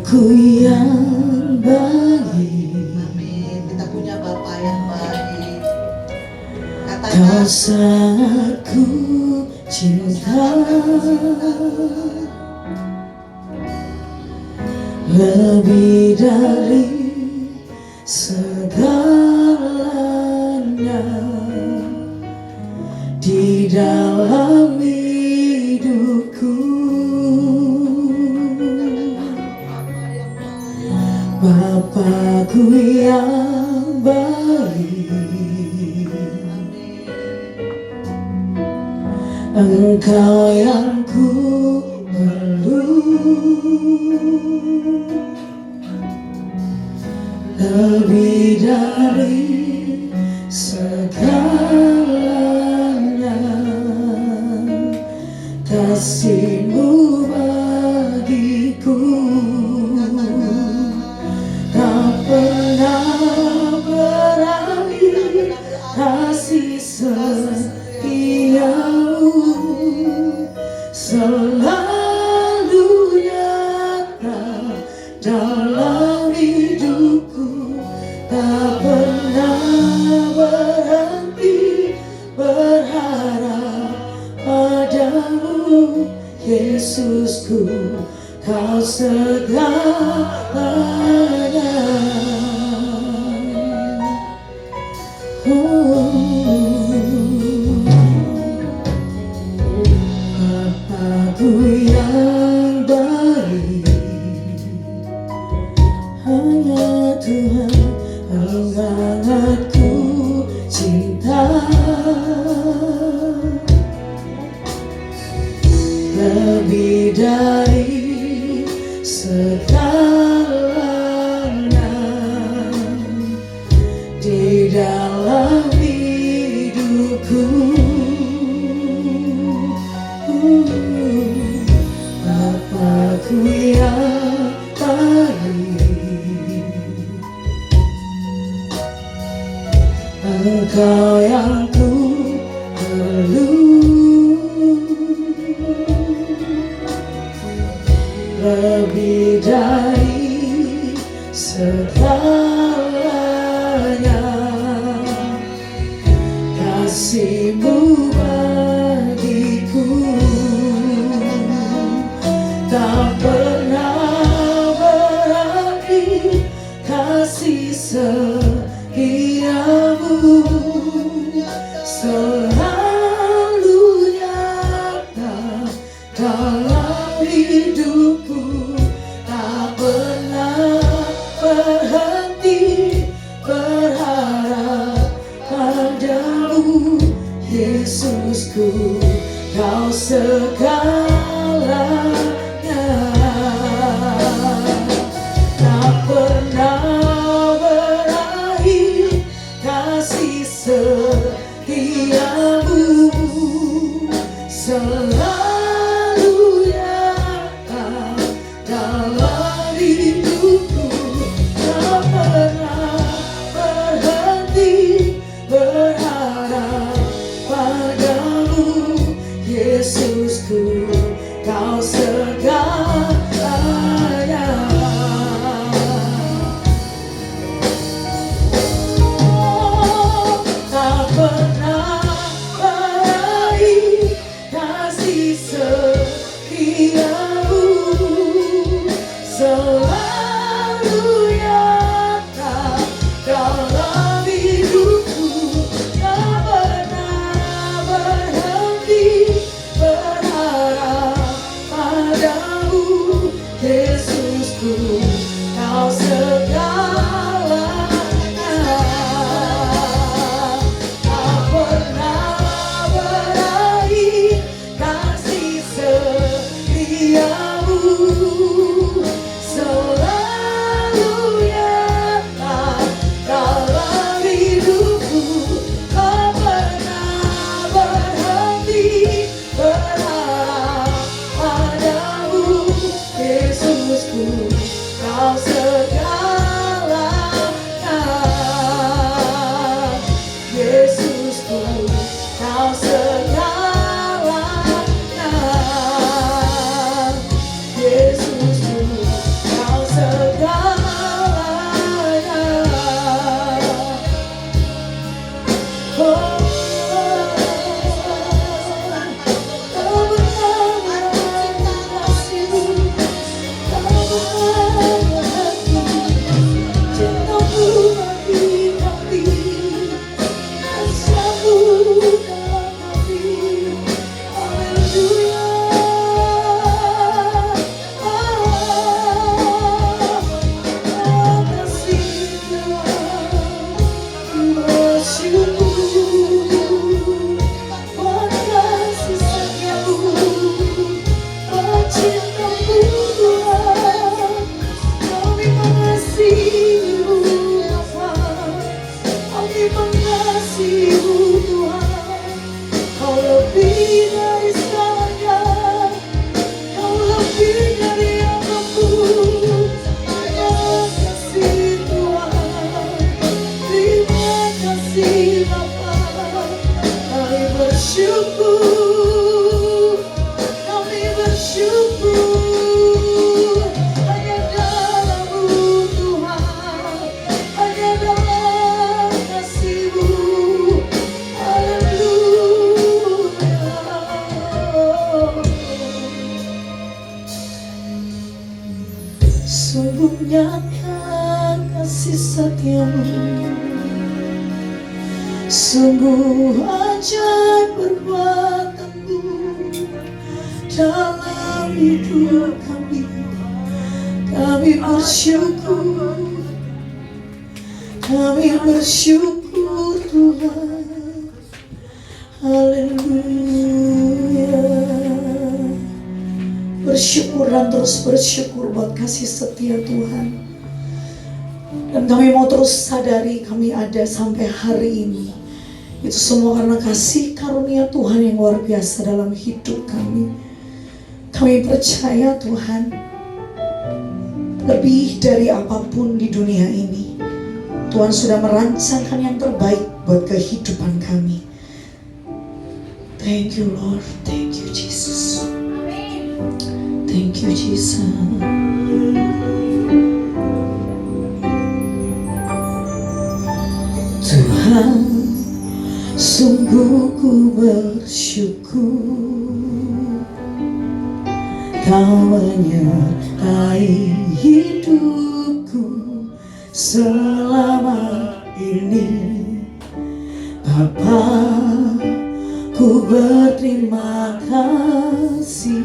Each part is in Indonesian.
Bapakku yang baik, Amin. Kita punya Bapa yang baik. Kau Katakan sangat ku cinta, lebih dari segalanya di dalam hidupku. Bapakku yang baik, Engkau yang ku perlu, lebih dari segalanya, kasih-Mu bagiku tak pernah berakhir, kasih setia-Mu selalu nyata dalam hidupku, tak pernah berhenti berharap padamu, Yesusku, Kau segalanya. Bapakku yang baik, hanya Tuhan yang sangat ku cinta, lebih dari segalanya di dalam hidupku. Bapakku yang baik, Engkau yang ku perlu, lebih dari segalanya, kasih-Mu bagiku tak pernah berakhir, kasih setia-Mu selalu nyata dalam hidupku, tak pernah berhenti berharap padamu, Yesusku, Kau segalanya. Tak pernah berakhir, kasih setia-Mu selalu nyata dalam hidupku, tak pernah berhenti berharap padamu, Yesusku, Kau segalanya. Tak pernah berakhir, kasih setia-Mu selalu nyata dalam hidupku, tak pernah berhenti berharap padamu, nyata kasih setiamu. Sungguh ajaib perbuatanmu dalam hidup kami. Kami bersyukur, kami bersyukur Tuhan. Haleluya. Bersyukur dan terus bersyukur buat kasih setia Tuhan. Dan kami mau terus sadari kami ada sampai hari ini. Itu semua karena kasih karunia Tuhan yang luar biasa dalam hidup kami. Kami percaya Tuhan, lebih dari apapun di dunia ini, Tuhan sudah merancangkan yang terbaik buat kehidupan kami. Thank you Lord, thank you Jesus. Thank you Jesus. Tuhan, sungguh ku bersyukur Kau menyertai hidupku selama ini. Bapa, ku berterima kasih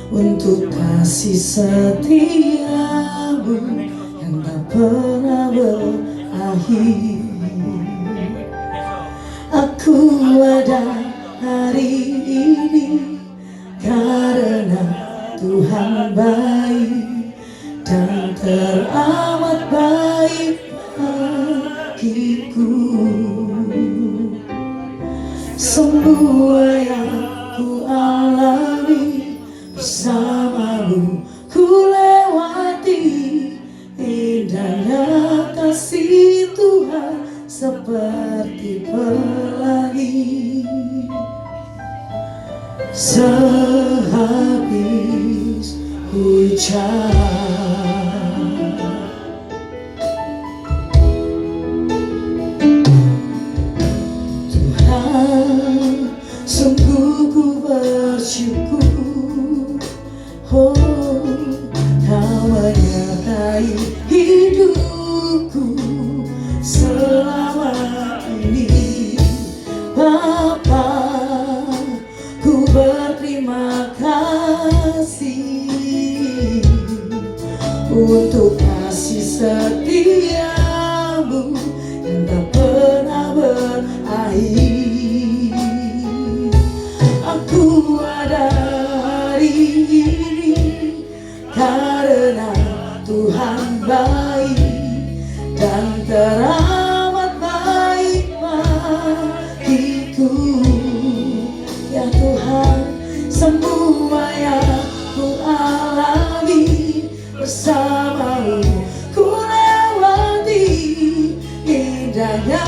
untuk kasih setiamu yang tak pernah berakhir. Aku ada hari ini karena Tuhan baik dan teramat baik bagiku. Semua yang ku alami bersamamu ku lewati. Indahnya kasih Tuhan seperti pelangi. Sehabis hujan, Tuhan, sungguh ku bersyukur. Oh, Kau menyertai hidupku selama ini. Bapa, ku berterima kasih untuk kasih setiamu yang tak pernah berakhir. Aku ada hari ini karena Tuhan baik dan teramat baik bagiku. Ya Tuhan, semua yang ku alami bersamamu ku lewati. Indahnya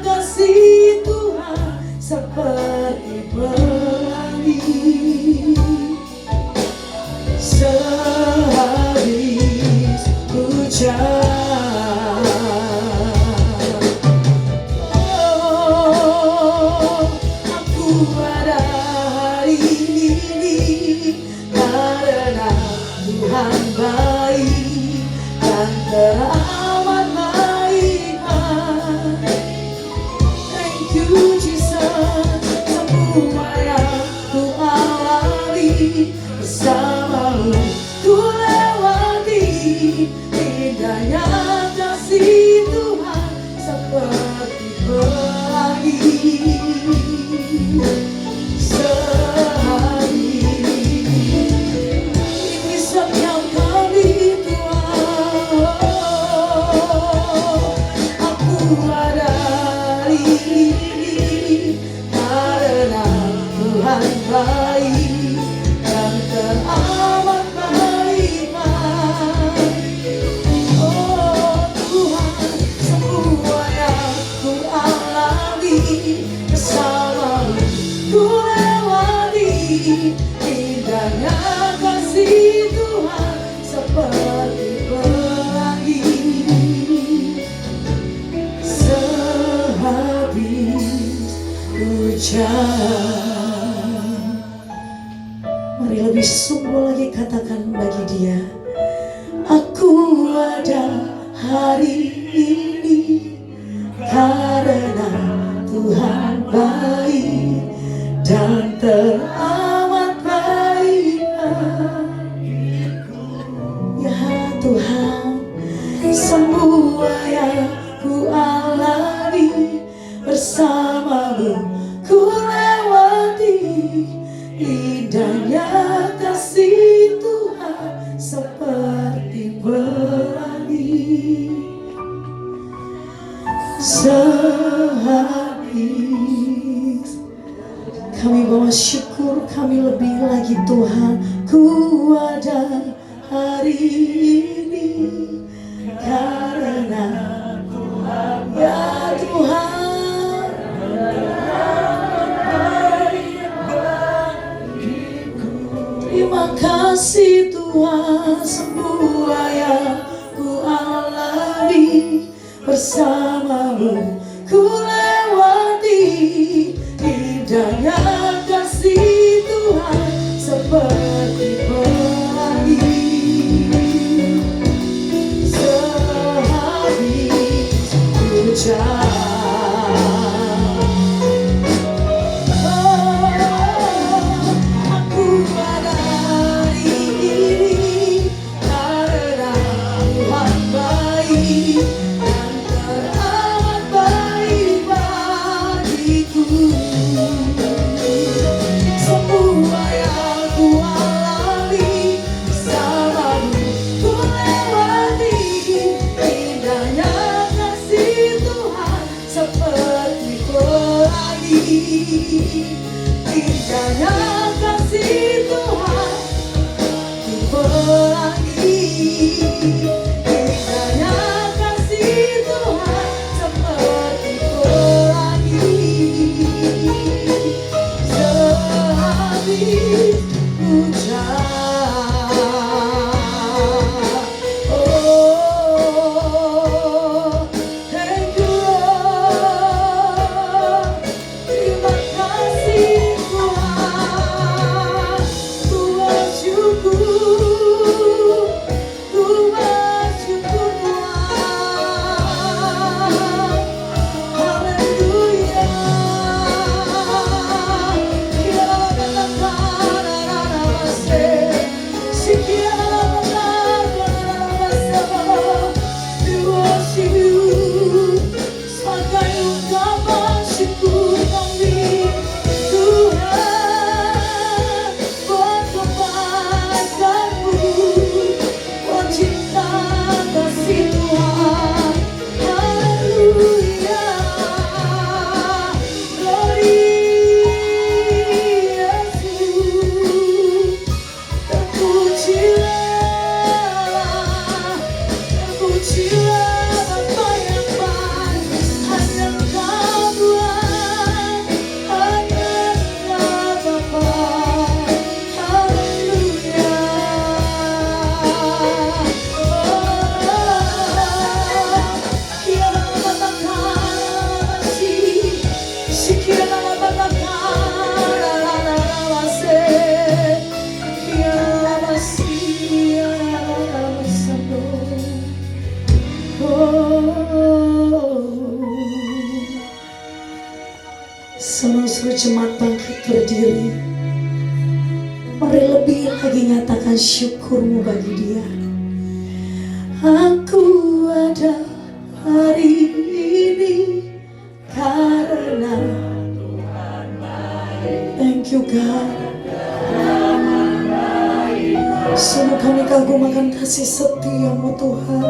kasih Tuhan seperti pelangi. Sehabis hujan, oh, aku ada hari ini karena Tuhan baik dan teramat baik. Thank you Jesus. Semua yang ku alami bersamamu ku lewati. Indahnya kasih Tuhan seperti pelangi. Sehabis ini setiap kali Tuhan, aku ada hari ini karena Tuhan baik dan teramat baik. Oh Tuhan, semua yang ku alami bersamamu ku lewati. Indahnya kasih Tuhan seperti pelangi. Sehabis hujan, mari lebih sungguh lagi katakan bagi Dia, Aku ada hari ini karena Tuhan baik dan teramat baik. Ya Tuhan, semua yang ku alami bersamamu ku lewati. Indahnya kasih Tuhan seperti pelangi. Sehabis kami bawa syukur, kami lebih lagi Tuhan. Ku ada hari ini karena Tuhan, ya Tuhan. Terima kasih Tuhan, semua yang ku alami bersamamu ku lewati. Indahnya kasih Tuhan seperti pelangi. Sehabis hujan, indahnya kasih Tuhan pelangi. Indahnya kasih Tuhan seperti pelangi. Sehabis hujan, seluruh jemaat bangkit berdiri. Mari lebih lagi nyatakan syukurmu bagi Dia. Aku ada hari ini karena Tuhan baik. Thank you God. Sungguh kami kagum akan kasih setiamu Tuhan.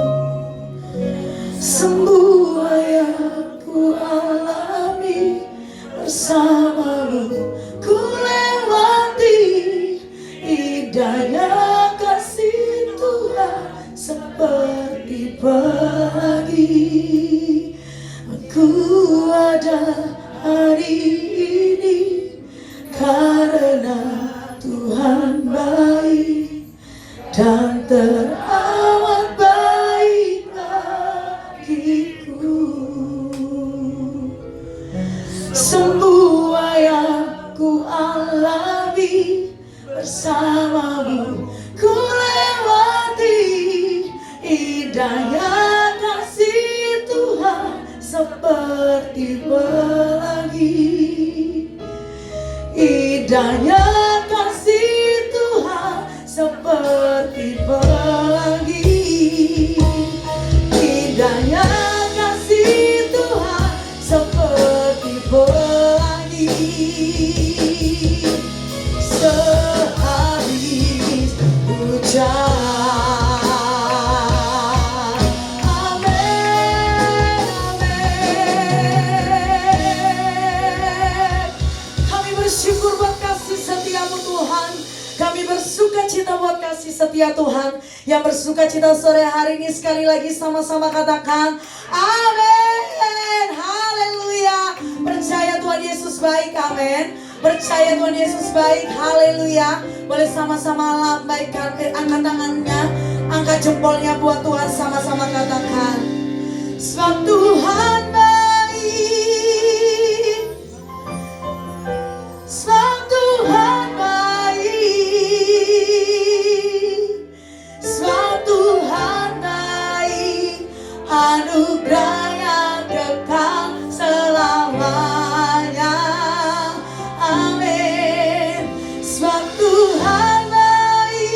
Semua yang ku alami bersamamu ku lewati. Indahnya kasih Tuhan seperti pelangi. Aku ada hari ini karena Tuhan baik dan teramat baik bagiku. Semua yang ku alami bersamamu ku lewati. Indahnya kasih Tuhan seperti pelangi. Indahnya kasih Tuhan seperti pelangi. Sehabis hujan. Amin, amin. Kami bersyukur buat kasih setiamu Tuhan. Kami bersuka cita buat kasih setia Tuhan. Yang bersuka cita sore hari ini sekali lagi sama-sama katakan amin. Haleluya. Percaya Tuhan Yesus baik, amin. Percaya Tuhan Yesus baik, haleluya. Boleh sama-sama lambaikan, angkat tangannya, angkat jempolnya buat Tuhan, sama-sama katakan sebab Tuhan baik, sebab Tuhan baik, sebab Tuhan baik, anugerahnya kekal selamanya. Amin. Sebab Tuhan baik,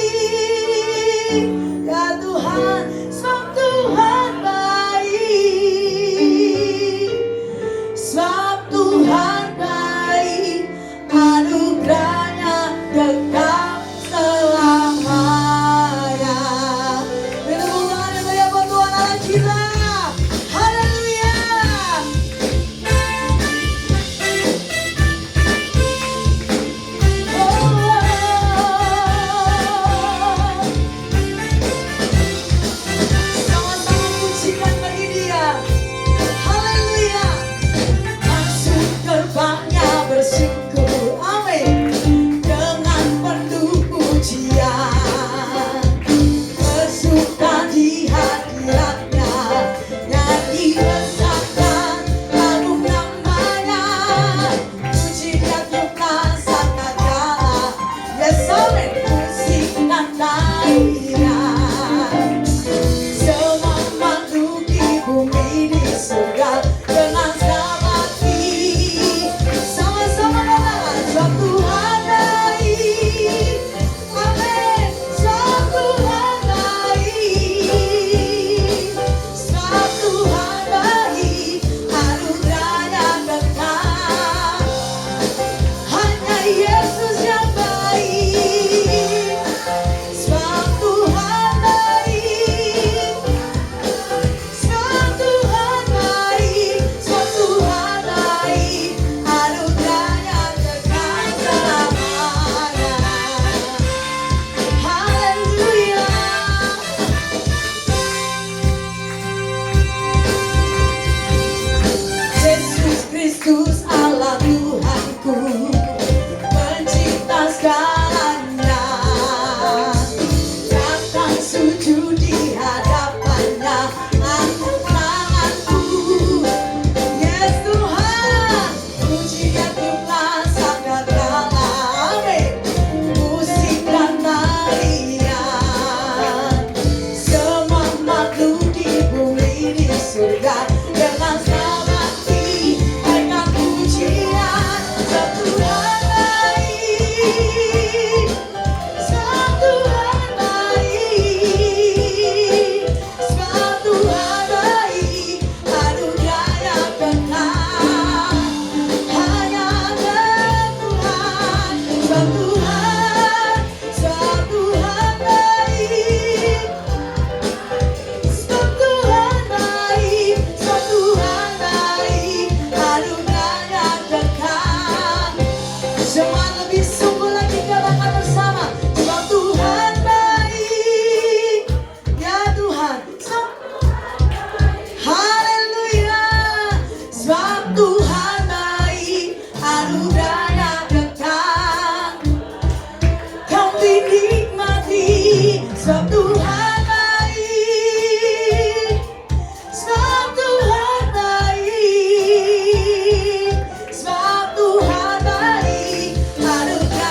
ya Tuhan, sebab Tuhan baik, sebab Tuhan baik, anugerahnya kekal selamanya. Beri tepuk tangan yang meriah buat Tuhan Allah kita. Haleluya. Sama-sama pujikan bagi Dia. Haleluya. Masuk gerbangnya bersyukur, amin, dengan penuh pujian. Bersuka di hadiratnya, nyanyi bersama agung namanya. Puji Dia Tuhan sangkakala, yes amin. Musik dan tarian, semua makhluk di bumi di surga dengan sabati. Sama-sama katakan sebab Tuhan baik, amin. Sebab Tuhan baik, sebab Tuhan baik, anugerahnya kekal. Hanya Yesus yang baik. Sebab Tuhan baik, sebab Tuhan baik, sebab Tuhan baik, anugerahnya kekal selamanya. Haleluya. Yesus Kristus Allah Tuhanku, pencipta segalanya, datang sujud di hadapannya, angkat tanganku. Yes Tuhan, puji Dia Tuhan sangkakala, amin. Musik dan tarian, semua makhluk di bumi di surga dengan sabati naikkan pujian. Sebab Tuhan baik, sebab Tuhan baik, sebab Tuhan baik, anugerahnya kekal. Hanya Tuhan, sebab Tuhan, sebab Tuhan baik, sebab Tuhan baik, sebab Tuhan baik, anugerahnya kekal. Semua lebih sungguh lagi katakan bersama, sebab Tuhan baik, ya Tuhan. Haleluya. Sebab Tuhan baik, anugerahnya kekal. Kau dinikmati, sebab Tuhan baik, sebab Tuhan baik, sebab Tuhan baik, anugerahnya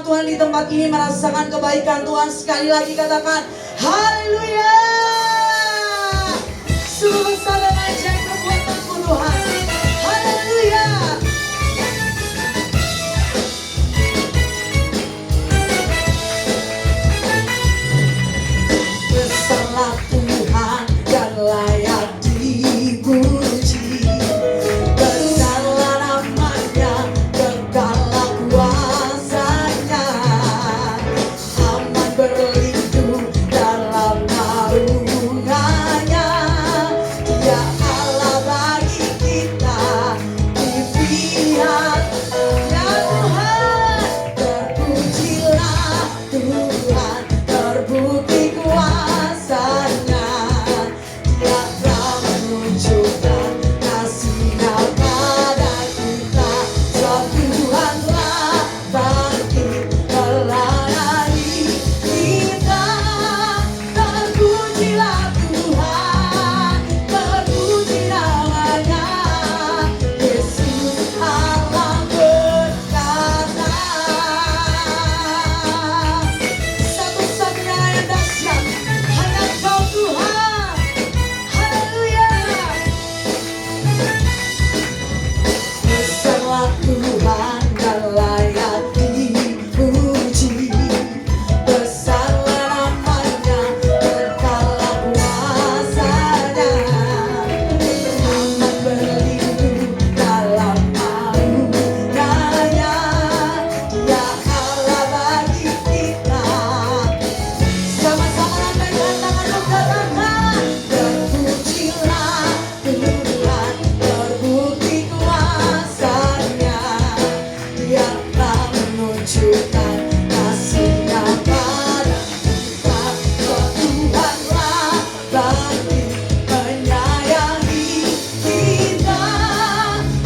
Tuhan di tempat ini merasakan kebaikan Tuhan. Sekali lagi katakan haleluya. Sungguh besar dan ajaib perbuatan-Mu Tuhan. Haleluya. Besarlah Tuhan dan layak dipuji. Besarlah namanya, kekallah kuasanya. Aman berlindung dalam naungannya. Dia Allah bagi kita di pihaknya Tuhan. Terpujilah Tuhan, terbukti kuasanya. Dia telah menunjukkan kasih-Nya pada kita. Sebab Tuhan telah bangkit melayani kita. Terpujilah Tuhan, terpuji namanya. Yesus Allah berkata, satu-satunya yang dahsyat hanya Kau Tuhan. Haleluya. Besarlah Tuhan dan layak dipuji. Besarlah namanya, kekallah kuasanya. Aman berlindung dalam naungannya. Dia Allah bagi kita. Sama-sama lambaikan tangan katakan, terpujilah Tuhan, terbukti kuasanya. Dia telah menunjukkan kasih-Nya pada kita. Sebab Tuhanlah bangkit menyayangi kita.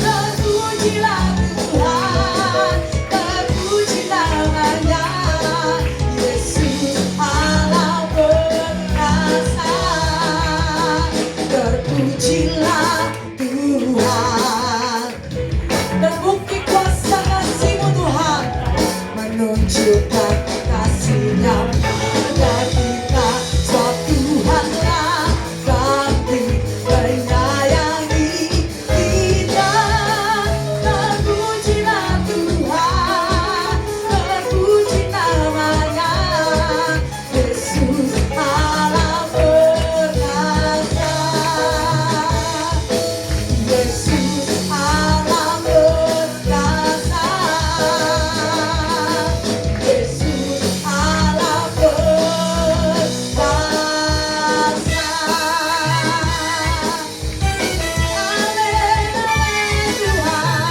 Terpujilah Tuhan, terpuji namanya. Yesus Allah berkasa. Terpujilah Tuhan, terbukti kuasa kasih-Mu Tuhan, menunjukkan kasih-Nya pada kita. Sebab Tuhanlah bangkit menyayangi kita. Terpujilah Tuhan, terpuji namanya. Yesus Allah berkata. Yesus Allah berkata. Yesus Allah berkata. Amin, amin Tuhan.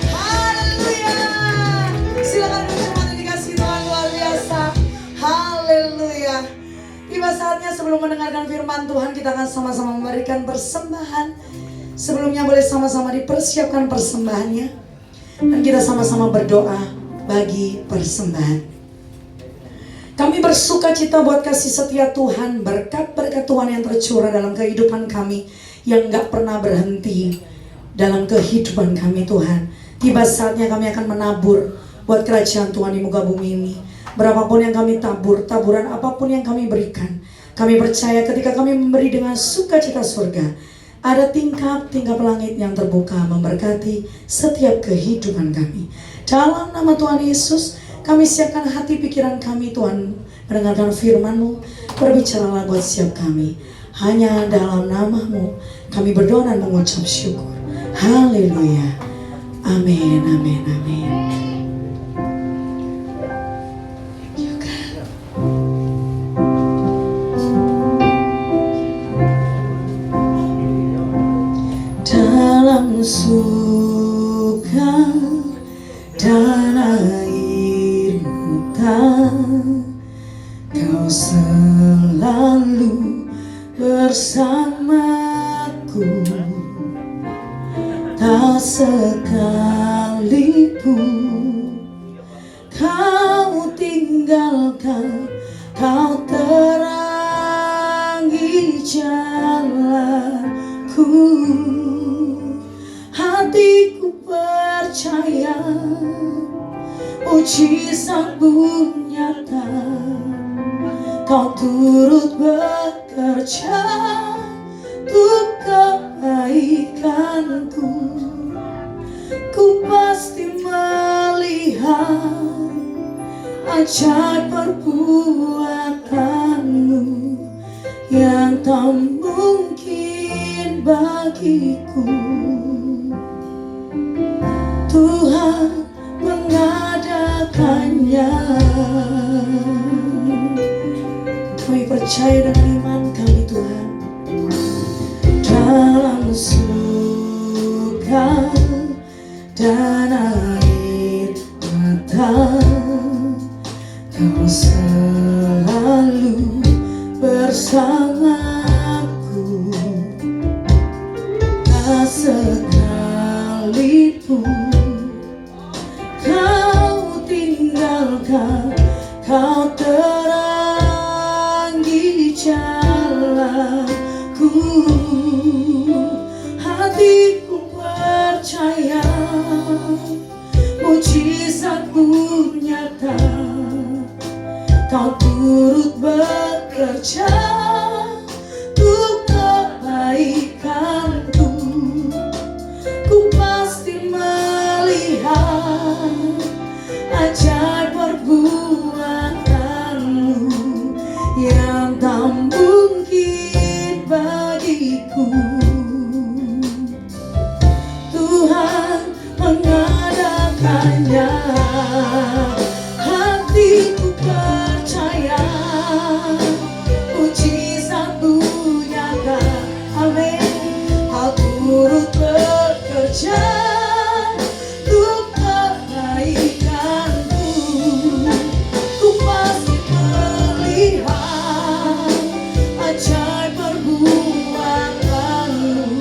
Haleluya. Silakan berjemaat yang dikasihi Tuhan, luar biasa. Haleluya. Tiba saatnya sebelum mendengarkan firman Tuhan, kita akan sama-sama memberikan persembahan. Sebelumnya boleh sama-sama dipersiapkan persembahannya, dan kita sama-sama berdoa bagi persembahan. Kami bersuka cita buat kasih setia Tuhan, berkat-berkat Tuhan yang tercurah dalam kehidupan kami, yang gak pernah berhenti dalam kehidupan kami Tuhan. Tiba saatnya kami akan menabur buat kerajaan Tuhan di muka bumi ini. Berapapun yang kami tabur, taburan apapun yang kami berikan, kami percaya ketika kami memberi dengan sukacita surga, ada tingkap-tingkap langit yang terbuka memberkati setiap kehidupan kami. Dalam nama Tuhan Yesus, kami siapkan hati pikiran kami Tuhan, mendengarkan firman-Mu. Berbicaralah buat setiap kami. Hanya dalam nama-Mu kami berdoa dan mengucap syukur. Haleluya. Amin, amin, amin. Dalam suka dan air hutan, Kau selalu bersamaku. Tak sekalipun Kau tinggalkan, Kau terangi jalanku. Hatiku percaya percaya mujizatmu nyata, kau turut bekerja untuk kebaikanku. Ku pasti melihat ajaib perbuatanmu yang tak mungkin bagiku. Tuhan mengadakannya. Kami percaya dengan iman kami Tuhan. Dalam suka dan air mata, Kau selalu bersamaku. Tak sekalipun Kau tinggalkan, Kau terangi jalanku. Hatiku percaya mujizatmu nyata, Kau turut bekerja untuk kebaikanku. Ku pasti melihat ajaib perbuatanmu yang tak mungkin bagiku. Tuhan mengadakannya. Hatiku percaya mujizatmu nyata. Amin. Kau turut bekerja untuk kebaikanku. Ku pasti melihat ajaib perbuatanmu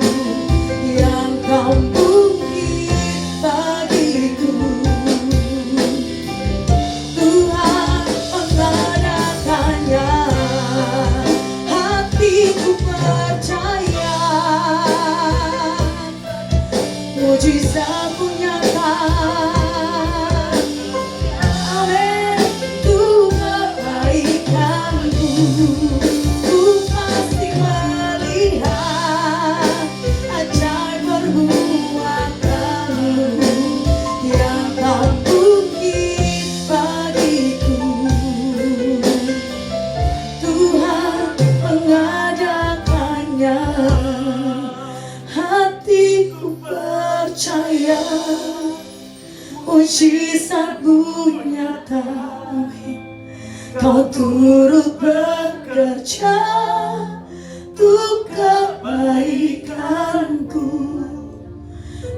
yang tak mungkin bagiku. Tuhan mengadakannya. Hatiku percaya mujizatmu nyata. Amin. Untuk kebaikanku. Ku pasti melihat ajaib perbuatanmu yang tak mungkin bagiku. Tuhan mengadakannya. Hatiku percaya mujizatmu nyata. Amin. Kau turut bekerja untuk kebaikanku.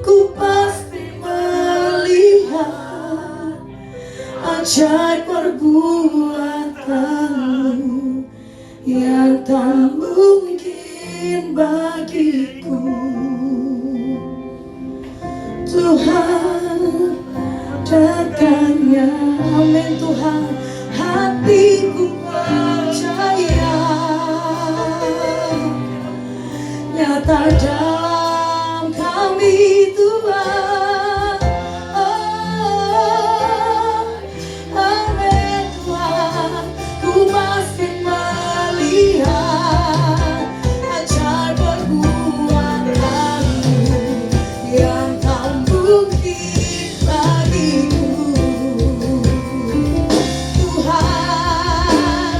Ku pasti melihat ajaib perbuatanmu yang tak mungkin bagiku. Tuhan datangnya. Amin Tuhan. Hatiku percaya nyata dalam kami Tuhan. Oh, amin Tuhan. Ku pasti melihat ajaib perbuatanmu yang tak mungkin bagiku. Tuhan,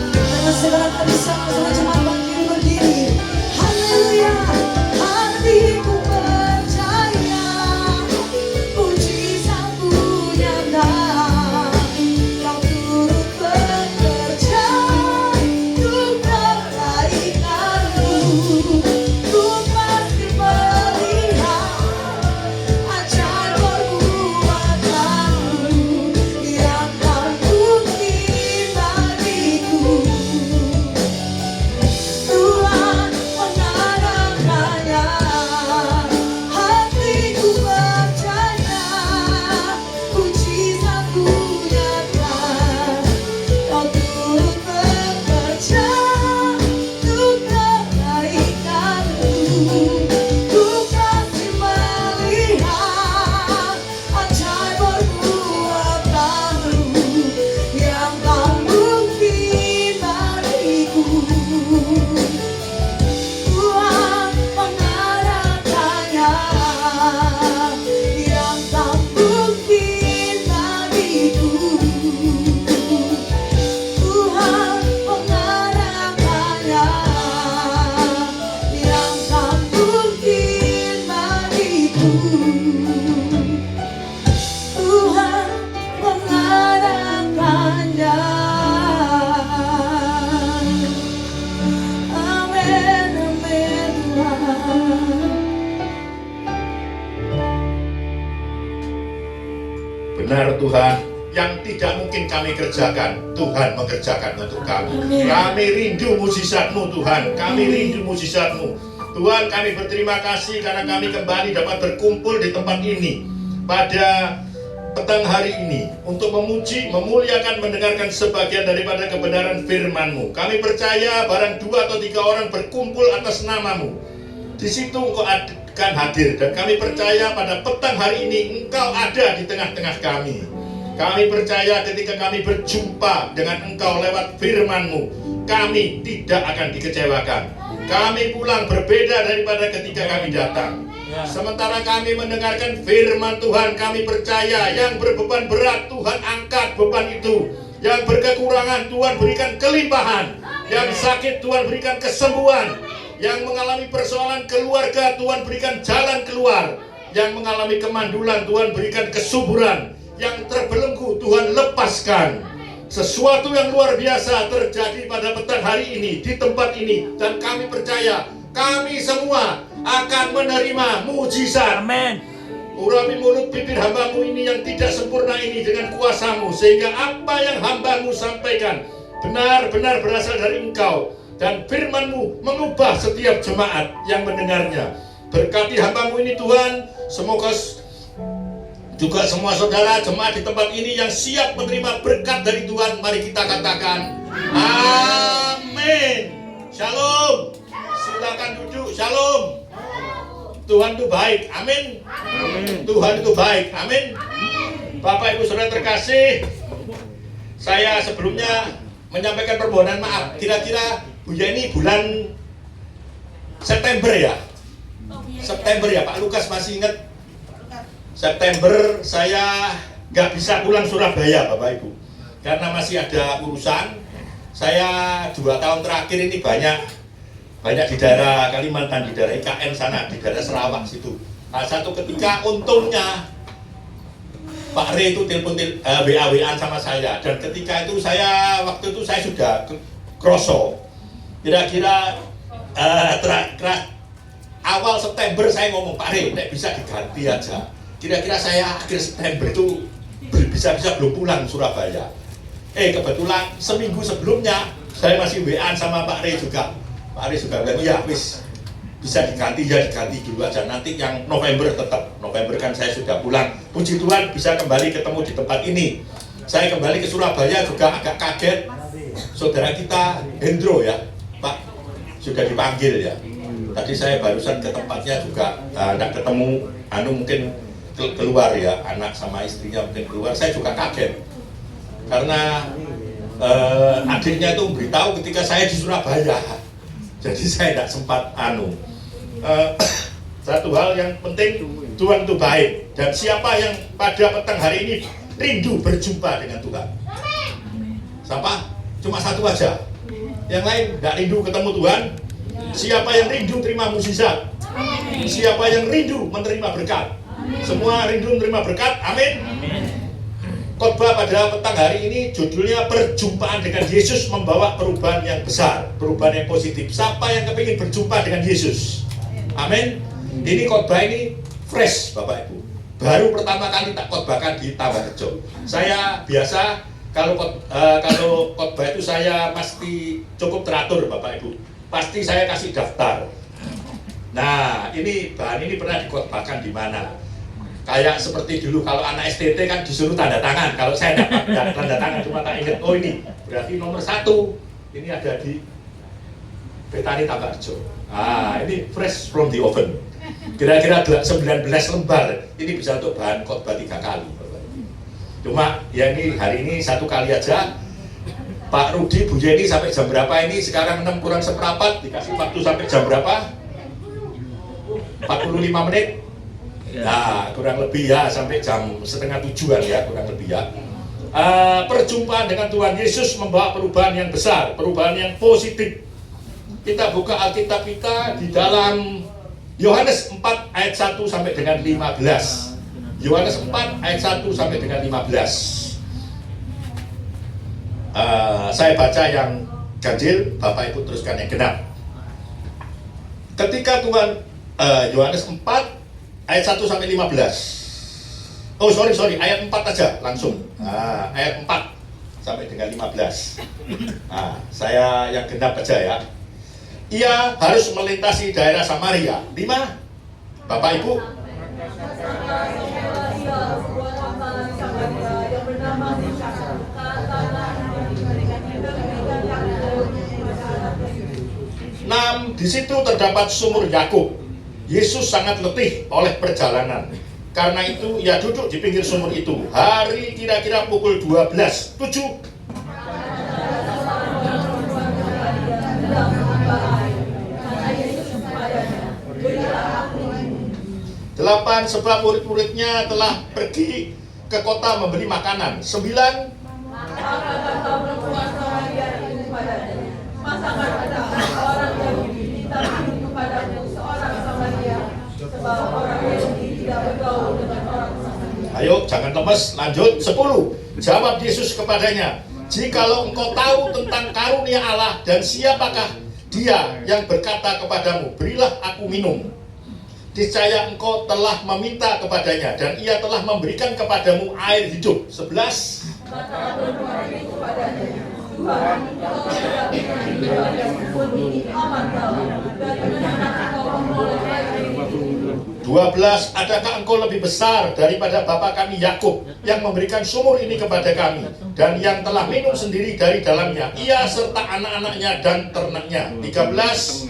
dengan segala kami sama-sama jemaat bangkit berdiri. Haleluya. Hatiku percaya benar Tuhan, yang tidak mungkin kami kerjakan, Tuhan mengerjakan untuk kami. Amin. Kami rindu mujizat-Mu Tuhan, kami rindu mujizat-Mu. Tuhan, kami berterima kasih karena kami kembali dapat berkumpul di tempat ini pada petang hari ini untuk memuji, memuliakan, mendengarkan sebagian daripada kebenaran firman-Mu. Kami percaya barang 2 atau 3 orang berkumpul atas nama-Mu, di situ Engkau akan hadir, dan kami percaya pada petang hari ini Engkau ada di tengah-tengah kami. Kami percaya ketika kami berjumpa dengan Engkau lewat firman-Mu, kami tidak akan dikecewakan. Kami pulang berbeda daripada ketika kami datang. Sementara kami mendengarkan firman Tuhan, kami percaya yang berbeban berat Tuhan angkat beban itu. Yang berkekurangan Tuhan berikan kelimpahan. Yang sakit Tuhan berikan kesembuhan. Yang mengalami persoalan keluarga Tuhan berikan jalan keluar. Yang mengalami kemandulan Tuhan berikan kesuburan. Yang terbelenggu Tuhan lepaskan. Sesuatu yang luar biasa terjadi pada petang hari ini di tempat ini, dan kami percaya kami semua akan menerima mujizat. Amin. Urapi mulut bibir hamba-Mu ini yang tidak sempurna ini dengan kuasa-Mu, sehingga apa yang hamba-Mu sampaikan benar-benar berasal dari Engkau, dan firman-Mu mengubah setiap jemaat yang mendengarnya. Berkati hamba-Mu ini Tuhan, semoga juga semua saudara jemaat di tempat ini yang siap menerima berkat dari Tuhan, mari kita katakan amin. Shalom. Silakan duduk. Shalom. Tuhan itu baik. Amin. Tuhan itu baik. Amin. Bapak Ibu Saudara terkasih, saya sebelumnya menyampaikan permohonan maaf. Kira-kira Bu Yeni bulan September ya? September ya, Pak Lukas masih ingat? September saya nggak bisa pulang Surabaya Bapak Ibu, karena masih ada urusan. Saya 2 tahun terakhir ini banyak di daerah Kalimantan, di daerah IKN sana, di daerah Sarawak situ. Nah, satu ketika untungnya Pak Re itu telepon WA-WA sama saya, dan ketika itu waktu itu saya sudah kroso. Kira-kira awal September saya ngomong, Pak Re, nek bisa diganti aja. Kira-kira saya akhir September itu bisa belum pulang Surabaya. Kebetulan seminggu sebelumnya saya masih WA sama Pak Re juga. Pak Re juga bilang, ya wis bisa diganti dulu aja. Nanti yang November tetap. November kan saya sudah pulang. Puji Tuhan bisa kembali ketemu di tempat ini. Saya kembali ke Surabaya juga agak kaget. Saudara kita Hendro ya, Pak, sudah dipanggil ya. Tadi saya barusan ke tempatnya juga nggak ketemu, mungkin keluar ya, anak sama istrinya mungkin keluar. Saya juga kaget karena adiknya itu memberitahu ketika saya di Surabaya, jadi saya tidak sempat satu hal yang penting, Tuhan itu baik, dan siapa yang pada petang hari ini rindu berjumpa dengan Tuhan? Siapa? Cuma satu aja, yang lain tidak rindu ketemu Tuhan. Siapa yang rindu terima mujizat? Siapa yang rindu menerima berkat? Semua rindu menerima berkat, amin. Khotbah pada petang hari ini judulnya perjumpaan dengan Yesus membawa perubahan yang besar, perubahan yang positif. Siapa yang kepingin berjumpa dengan Yesus? Amin. Ini khotbah ini fresh Bapak Ibu, baru pertama kali tak khotbahkan di Tabarejo. Saya biasa kalau khotbah itu saya pasti cukup teratur Bapak Ibu, pasti saya kasih daftar. Nah, ini bahan ini pernah dikhotbahkan di mana? Kayak seperti dulu kalau anak STT kan disuruh tanda tangan. Kalau saya dapat tanda tangan, cuma tak ingat, oh ini berarti nomor 1. Ini ada di Betani Tabarejo. Ini fresh from the oven. Kira-kira 19 lembar. Ini bisa untuk bahan khotbah 3 kali. Cuma ya ini hari ini 1 kali aja. Pak Rudi, Bu Yeni sampai jam berapa ini? Sekarang 6 kurang seperempat. Dikasih waktu sampai jam berapa? 45 menit. Nah, kurang lebih ya, sampai jam 6:30 ya, kurang lebih ya. Perjumpaan dengan Tuhan Yesus membawa perubahan yang besar, perubahan yang positif. Kita buka Alkitab kita di dalam Yohanes 4 ayat 1 sampai dengan 15. Yohanes 4 ayat 1 sampai dengan 15. Saya baca yang ganjil, Bapak Ibu teruskan yang genap. Ketika Tuhan, Yohanes 4 ayat 1 sampai 15. Oh sorry, ayat 4 aja langsung. Ayat 4 sampai dengan 15. Saya yang genap aja ya. Ia harus melintasi daerah Samaria. 5. Bapak Ibu. Di situ terdapat sumur Yakub. Yesus sangat letih oleh perjalanan. Karena itu ia duduk di pinggir sumur itu. Hari kira-kira pukul 12. 7. 8. Sebab murid-muridnya telah pergi ke kota membeli makanan. 9. Ayo, jangan lemes, lanjut. 10. Jawab Yesus kepadanya, jikalau engkau tahu tentang karunia Allah dan siapakah dia yang berkata kepadamu, berilah aku minum. Niscaya engkau telah meminta kepadanya dan ia telah memberikan kepadamu air hidup. 11. 12. Adakah engkau lebih besar daripada bapa kami Yakub yang memberikan sumur ini kepada kami dan yang telah minum sendiri dari dalamnya, ia serta anak-anaknya dan ternaknya. 13.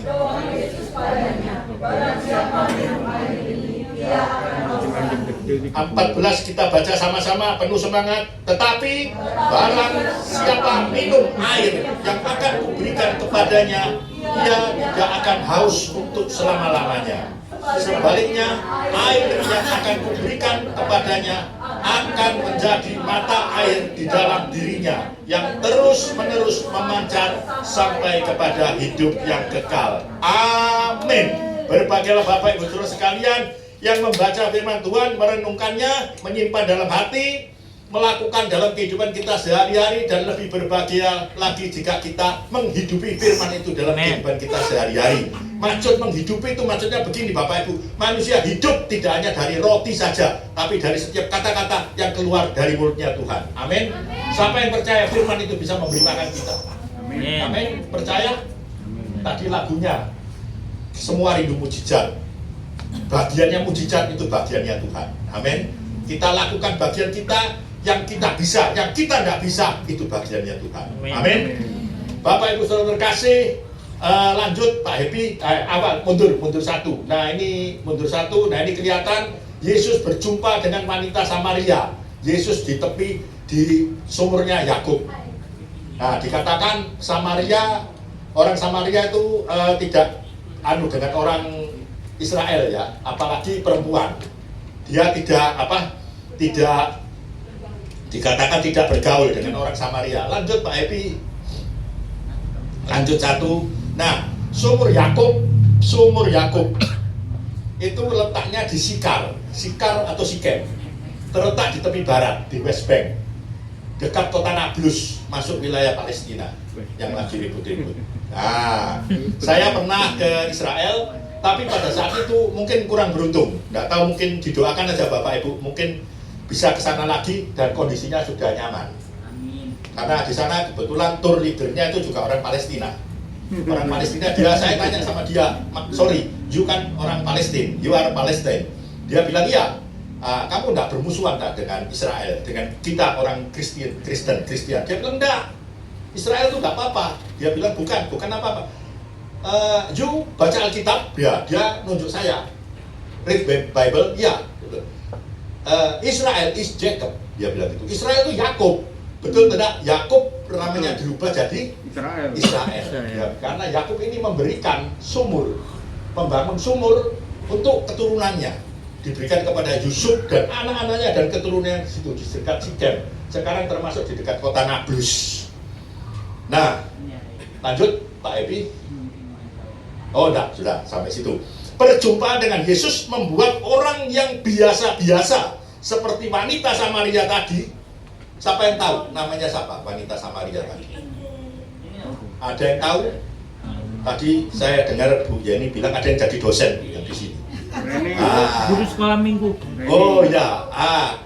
14 kita baca sama-sama penuh semangat. Tetapi barang siapa minum air yang akan kuberikan kepadanya, ia tidak akan haus untuk selama-lamanya. Sebaliknya, air yang akan kuberikan kepadanya akan menjadi mata air di dalam dirinya yang terus-menerus memancar sampai kepada hidup yang kekal. Amin. Berbahagialah Bapak Ibu Saudara sekalian yang membaca firman Tuhan, merenungkannya, menyimpan dalam hati, melakukan dalam kehidupan kita sehari-hari, dan lebih berbahagia lagi jika kita menghidupi firman itu dalam kehidupan kita sehari-hari. Maksud menghidupi itu maksudnya begini Bapak Ibu, manusia hidup tidak hanya dari roti saja, tapi dari setiap kata-kata yang keluar dari mulutnya Tuhan. Amin. Siapa yang percaya firman itu bisa memberi makan kita? Amin. Percaya? Tadi lagunya, semua rindu mujizat. Bagiannya mujizat itu bagiannya Tuhan. Amin. Kita lakukan bagian kita, yang kita bisa, yang kita tidak bisa, itu bagiannya Tuhan. Amin. Bapak Ibu Saudara terkasih, lanjut Pak Happy, awal mundur satu. Nah ini mundur satu. Nah ini kelihatan Yesus berjumpa dengan wanita Samaria. Yesus di tepi di sumurnya Yakub. Nah dikatakan Samaria, orang Samaria itu tidak dengan orang Israel ya, apalagi perempuan. Dia tidak dikatakan tidak bergaul dengan orang Samaria. Lanjut Pak Happy. Lanjut satu. Nah, sumur Yakub itu letaknya di Sikar atau Sikem. Terletak di tepi barat, di West Bank, dekat kota Nablus, masuk wilayah Palestina yang lagi ribut-ribut. Nah, saya pernah ke Israel, tapi pada saat itu mungkin kurang beruntung. Nggak tahu, mungkin didoakan aja Bapak Ibu, mungkin bisa ke sana lagi dan kondisinya sudah nyaman. Karena di sana kebetulan tour leadernya itu juga orang Palestina. Orang Palestina, saya tanya sama dia, sorry, you kan orang Palestina, you are Palestine. Dia bilang, iya, kamu enggak bermusuhan tak dengan Israel, dengan kita orang Kristen. Dia bilang, enggak, Israel itu enggak apa-apa. Dia bilang, bukan apa-apa. You baca Alkitab, dia nunjuk saya, read Bible, ya. Israel is Jacob, dia bilang gitu. Israel itu Yakub, betul tidak? Yakub namanya dirubah jadi Israel. Ya, karena Yakub ini memberikan sumur, membangun sumur untuk keturunannya, diberikan kepada Yusuf dan anak-anaknya dan keturunannya di situ di dekat Sikem. Sekarang termasuk di dekat kota Nablus. Nah, lanjut Pak Epi. Oh, enggak, sudah sampai situ. Perjumpaan dengan Yesus membuat orang yang biasa-biasa seperti wanita Samaria tadi. Siapa yang tahu namanya siapa wanita Samaria tadi? Ada yang tahu? Tadi saya dengar Bu Yeni bilang ada yang jadi dosen yang di sini. Guru sekolah minggu. Oh ya,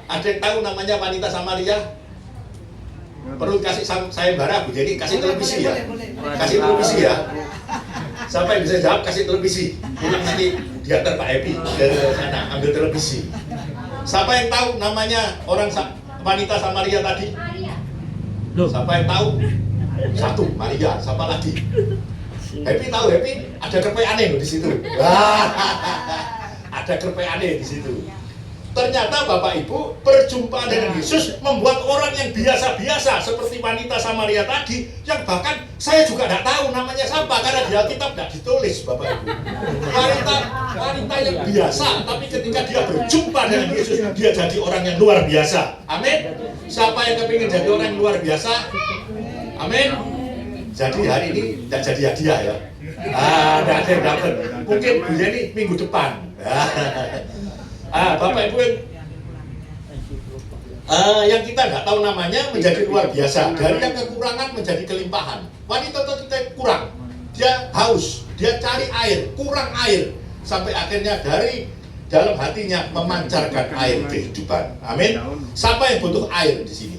ada yang tahu namanya wanita Samaria? Perlu kasih sayembara Bu Jenny, kasih televisi ya. Kasih televisi ya. Siapa yang bisa jawab kasih televisi. Pulang nanti diantar Pak Epi ke sana ambil televisi. Siapa yang tahu namanya wanita Samaria tadi? Siapa yang tahu? Satu, Maria. Siapa lagi? Happy tahu, Happy? Ada kerpe aneh loh di situ. Ada kerpe aneh di situ. Ternyata Bapak Ibu, perjumpaan dengan Yesus membuat orang yang biasa-biasa seperti wanita Samaria tadi, yang bahkan saya juga tidak tahu namanya siapa karena di Alkitab tidak ditulis, Bapak Ibu. Wanita yang biasa, tapi ketika dia berjumpa dengan Yesus, dia jadi orang yang luar biasa. Amin. Siapa yang kepingin jadi orang yang luar biasa? Amin. Jadi hari ini tidak jadi hadiah ya. Tidak ada yang dapat. Mungkin Bu Yeni minggu depan. Bapak Ibu yang kita nggak tahu namanya menjadi luar biasa. Dari yang kekurangan menjadi kelimpahan. Wanita itu kurang, dia haus, dia cari air, kurang air, sampai akhirnya dari dalam hatinya memancarkan air kehidupan. Amin. Siapa yang butuh air di sini?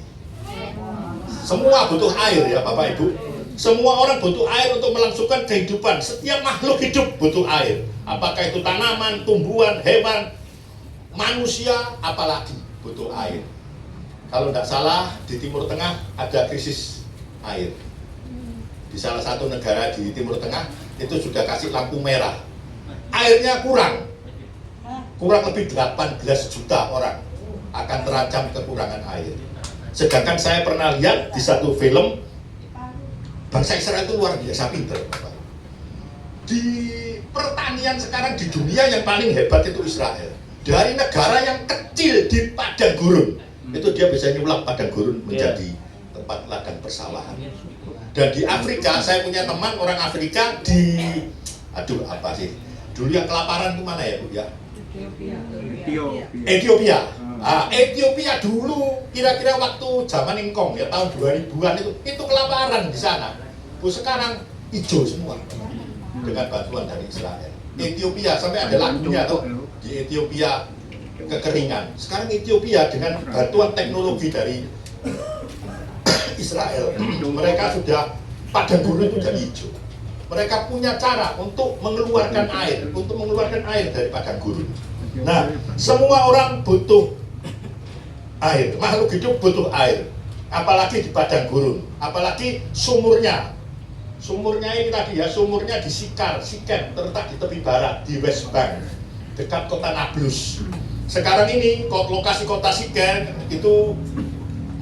Semua butuh air ya Bapak Ibu. Semua orang butuh air untuk melangsungkan kehidupan. Setiap makhluk hidup butuh air. Apakah itu tanaman, tumbuhan, hewan, manusia, apalagi butuh air. Kalau tidak salah di Timur Tengah ada krisis air. Di salah satu negara di Timur Tengah itu sudah kasih lampu merah. Airnya kurang lebih 18 juta orang akan terancam kekurangan air. Sedangkan saya pernah lihat di satu film, bangsa Israel itu luar biasa pintar. Di pertanian sekarang di dunia yang paling hebat itu Israel. Dari negara yang kecil di padang gurun, itu dia bisa nyulap padang gurun menjadi tempat ladang persawahan. Dan di Afrika, saya punya teman orang Afrika di, dulu yang kelaparan itu mana ya Bu ya? Ethiopia. Ethiopia dulu kira-kira waktu zaman Ingkong ya tahun 2000-an itu kelaparan di sana. Bu sekarang hijau semua dengan bantuan dari Israel. Ethiopia sampai ada lagunya tuh di Ethiopia kekeringan. Sekarang Ethiopia dengan bantuan teknologi dari Israel, mereka sudah padang gurun itu jadi hijau. Mereka punya cara untuk mengeluarkan air dari padang gurun. Nah, semua orang butuh air, makhluk hidup butuh air, apalagi di padang gurun, apalagi sumurnya. Sumurnya ini tadi ya, sumurnya di Sikem, terletak di tepi barat, di West Bank, dekat kota Nablus. Sekarang ini lokasi kota Sikem itu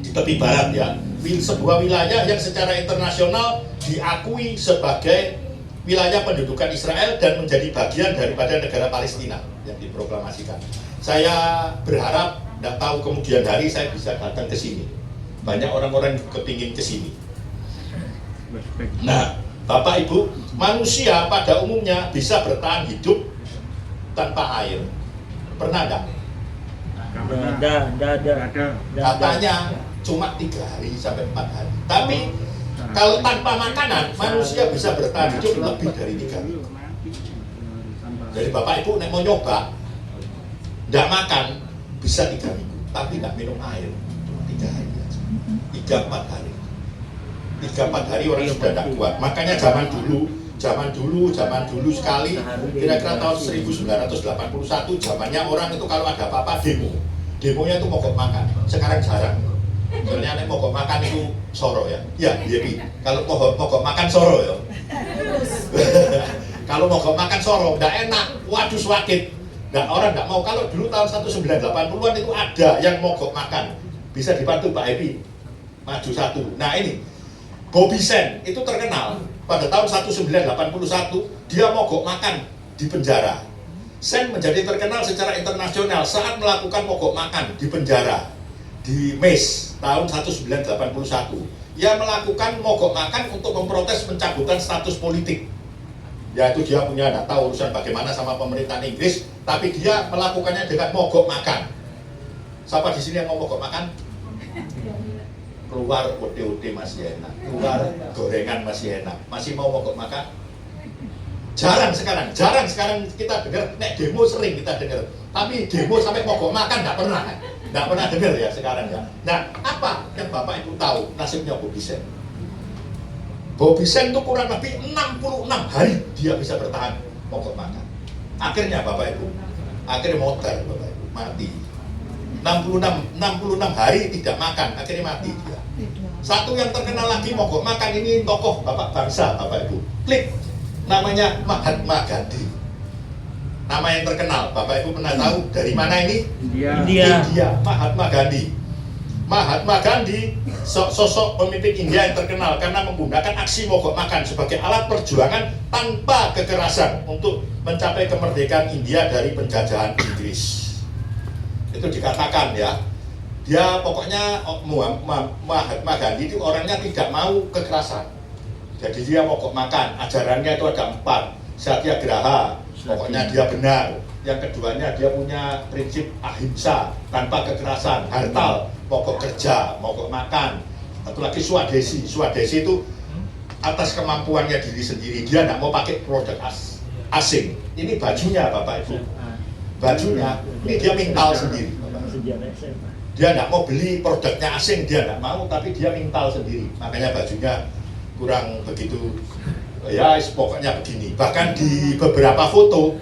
di tepi barat ya, sebuah wilayah yang secara internasional diakui sebagai wilayah pendudukan Israel dan menjadi bagian daripada negara Palestina yang diproklamasikan. Saya berharap, tidak tahu kemudian hari saya bisa datang ke sini. Banyak orang-orang kepingin ke sini. Nah, Bapak Ibu, manusia pada umumnya bisa bertahan hidup tanpa air. Pernah enggak? Katanya cuma 3 hari sampai 4 hari. Tapi kalau tanpa makanan, manusia bisa bertahan hidup lebih dari 3 minggu. Jadi Bapak Ibu nek mau nyoba, enggak makan bisa 3 minggu, tapi enggak minum air 3 hari aja. 3-4 hari. 3-4 hari orang sudah tidak kuat. Makanya zaman dulu sekali, kira-kira tahun 1981, zamannya orang itu kalau ada apa-apa demonya itu mogok makan. Sekarang jarang. Soalnya mogok makan itu soro ya. Ya, jadi kalau mogok makan soro ya. Kalau mogok makan soro, tidak enak. Waduh swakit. Orang tidak mau. Kalau dulu tahun 1980-an itu ada yang mogok makan. Bisa dibantu Pak Epi. Maju satu. Nah ini. Bobby Sen itu terkenal pada tahun 1981 dia mogok makan di penjara. Sen menjadi terkenal secara internasional saat melakukan mogok makan di penjara di Mes tahun 1981. Ia melakukan mogok makan untuk memprotes pencabutan status politik. Yaitu dia punya tidak tahu urusan bagaimana sama pemerintahan Inggris, tapi dia melakukannya dengan mogok makan. Siapa di sini yang mau mogok makan? Keluar OT-OT masih enak, keluar gorengan masih enak, masih mau mogok makan? Jarang sekarang kita dengar, nek demo sering kita dengar, tapi demo sampai mogok makan nggak pernah dengar ya sekarang ya. Nah, apa yang Bapak Ibu tahu nasibnya Bobby Sen? Bobby Sen itu kurang lebih 66 hari dia bisa bertahan mogok makan. Akhirnya Bapak Ibu, akhirnya motor Bapak Ibu, mati. 66 hari tidak makan, akhirnya mati dia. Satu yang terkenal lagi mogok makan ini tokoh Bapak bangsa Bapak Ibu. Klik, namanya Mahatma Gandhi. Nama yang terkenal, Bapak Ibu pernah tahu dari mana ini? India. Mahatma Gandhi. Mahatma Gandhi sosok pemimpin India yang terkenal karena menggunakan aksi mogok makan sebagai alat perjuangan tanpa kekerasan untuk mencapai kemerdekaan India dari penjajahan Inggris. Itu dikatakan ya, dia pokoknya Mahatma Gandhi itu orangnya tidak mau kekerasan. Jadi dia mogok makan, ajarannya itu ada 4, satyagraha, pokoknya dia benar. Yang keduanya dia punya prinsip ahimsa, tanpa kekerasan, hartal, mogok kerja, mogok makan. Satu lagi swadesi itu atas kemampuannya diri sendiri, dia tidak mau pakai produk asing. Ini bajunya Bapak Ibu, bajunya ini dia mintal sendiri. Dia tidak mau beli produknya asing, dia tidak mau, tapi dia mintal sendiri. Makanya bajunya kurang begitu, ya pokoknya begini. Bahkan di beberapa foto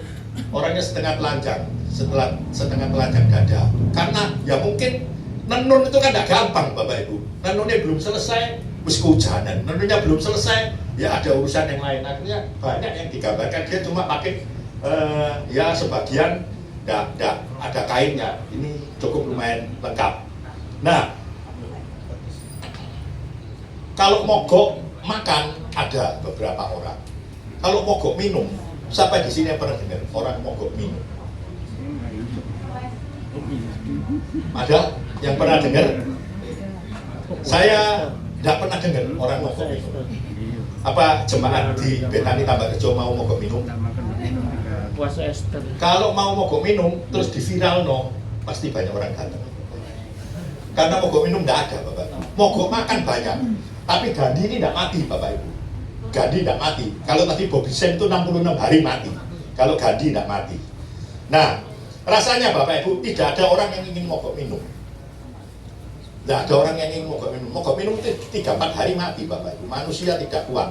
orangnya setengah telanjang dada. Karena ya mungkin nenun itu kan tidak gampang Bapak Ibu. Nenunnya belum selesai, wis kehujanan. Nenunnya belum selesai, ya ada urusan yang lain. Akhirnya banyak yang digambarkan dia cuma pakai ya sebagian tidak ada kainnya. Ini cukup lumayan lengkap. Nah, kalau mogok makan ada beberapa orang. Kalau mogok minum, siapa di sini yang pernah dengar orang mogok minum? Ada yang pernah dengar? Saya tidak pernah dengar orang mogok minum. Apa jemaat di Betani Tambakrejo mau mogok minum? Kalau mau mogok minum terus di viral pasti banyak orang datang. Karena mogok minum tidak ada Bapak. Mogok makan banyak. Tapi Gandhi ini tidak mati Bapak Ibu. Gandhi tidak mati. Kalau tadi Bobby Sen itu 66 hari mati. Kalau Gandhi tidak mati. Nah, rasanya Bapak Ibu tidak ada orang yang ingin mogok minum. Tidak ada orang yang ingin mogok minum. Mogok minum itu 3-4 hari mati Bapak Ibu. Manusia tidak kuat.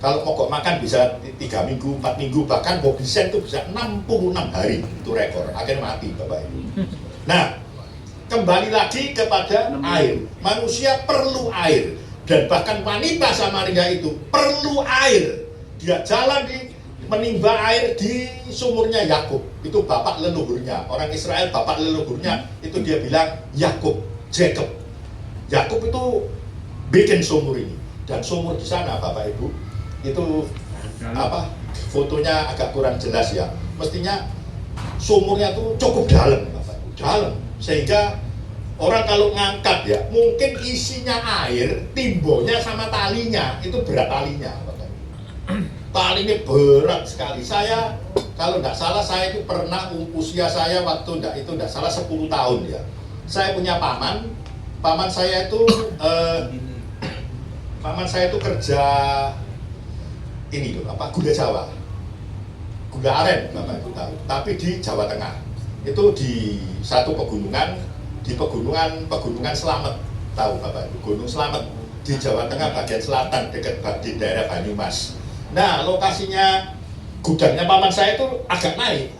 Kalau mogok makan bisa 3 minggu, 4 minggu, bahkan Bobby Sen itu bisa 66 hari. Itu rekor. Akhirnya mati Bapak Ibu. Nah, kembali lagi kepada air. Manusia perlu air. Dan bahkan wanita Samaria itu perlu air. Dia jalan menimba air di sumurnya Yakub. Itu bapak leluhurnya. Orang Israel bapak leluhurnya itu dia bilang Yakub, Jacob. Yakub itu bikin sumur ini. Dan sumur di sana Bapak Ibu itu fotonya agak kurang jelas ya. Mestinya sumurnya itu cukup dalam Bapak Ibu. Dalam sehingga orang kalau ngangkat ya, mungkin isinya air, timbulnya sama talinya, itu berat talinya. Talinya berat sekali. Saya, kalau tidak salah, saya itu pernah, usia saya waktu tidak salah 10 tahun ya. Saya punya paman saya itu, kerja, ini loh, gula Jawa. Gula aren, Bapak Ibu tahu. Tapi di Jawa Tengah, itu di satu pegunungan, di pegunungan Slamet, tahu Bapak Ibu, Gunung Slamet di Jawa Tengah bagian selatan dekat di daerah Banyumas. Nah, lokasinya gudangnya paman saya itu agak naik.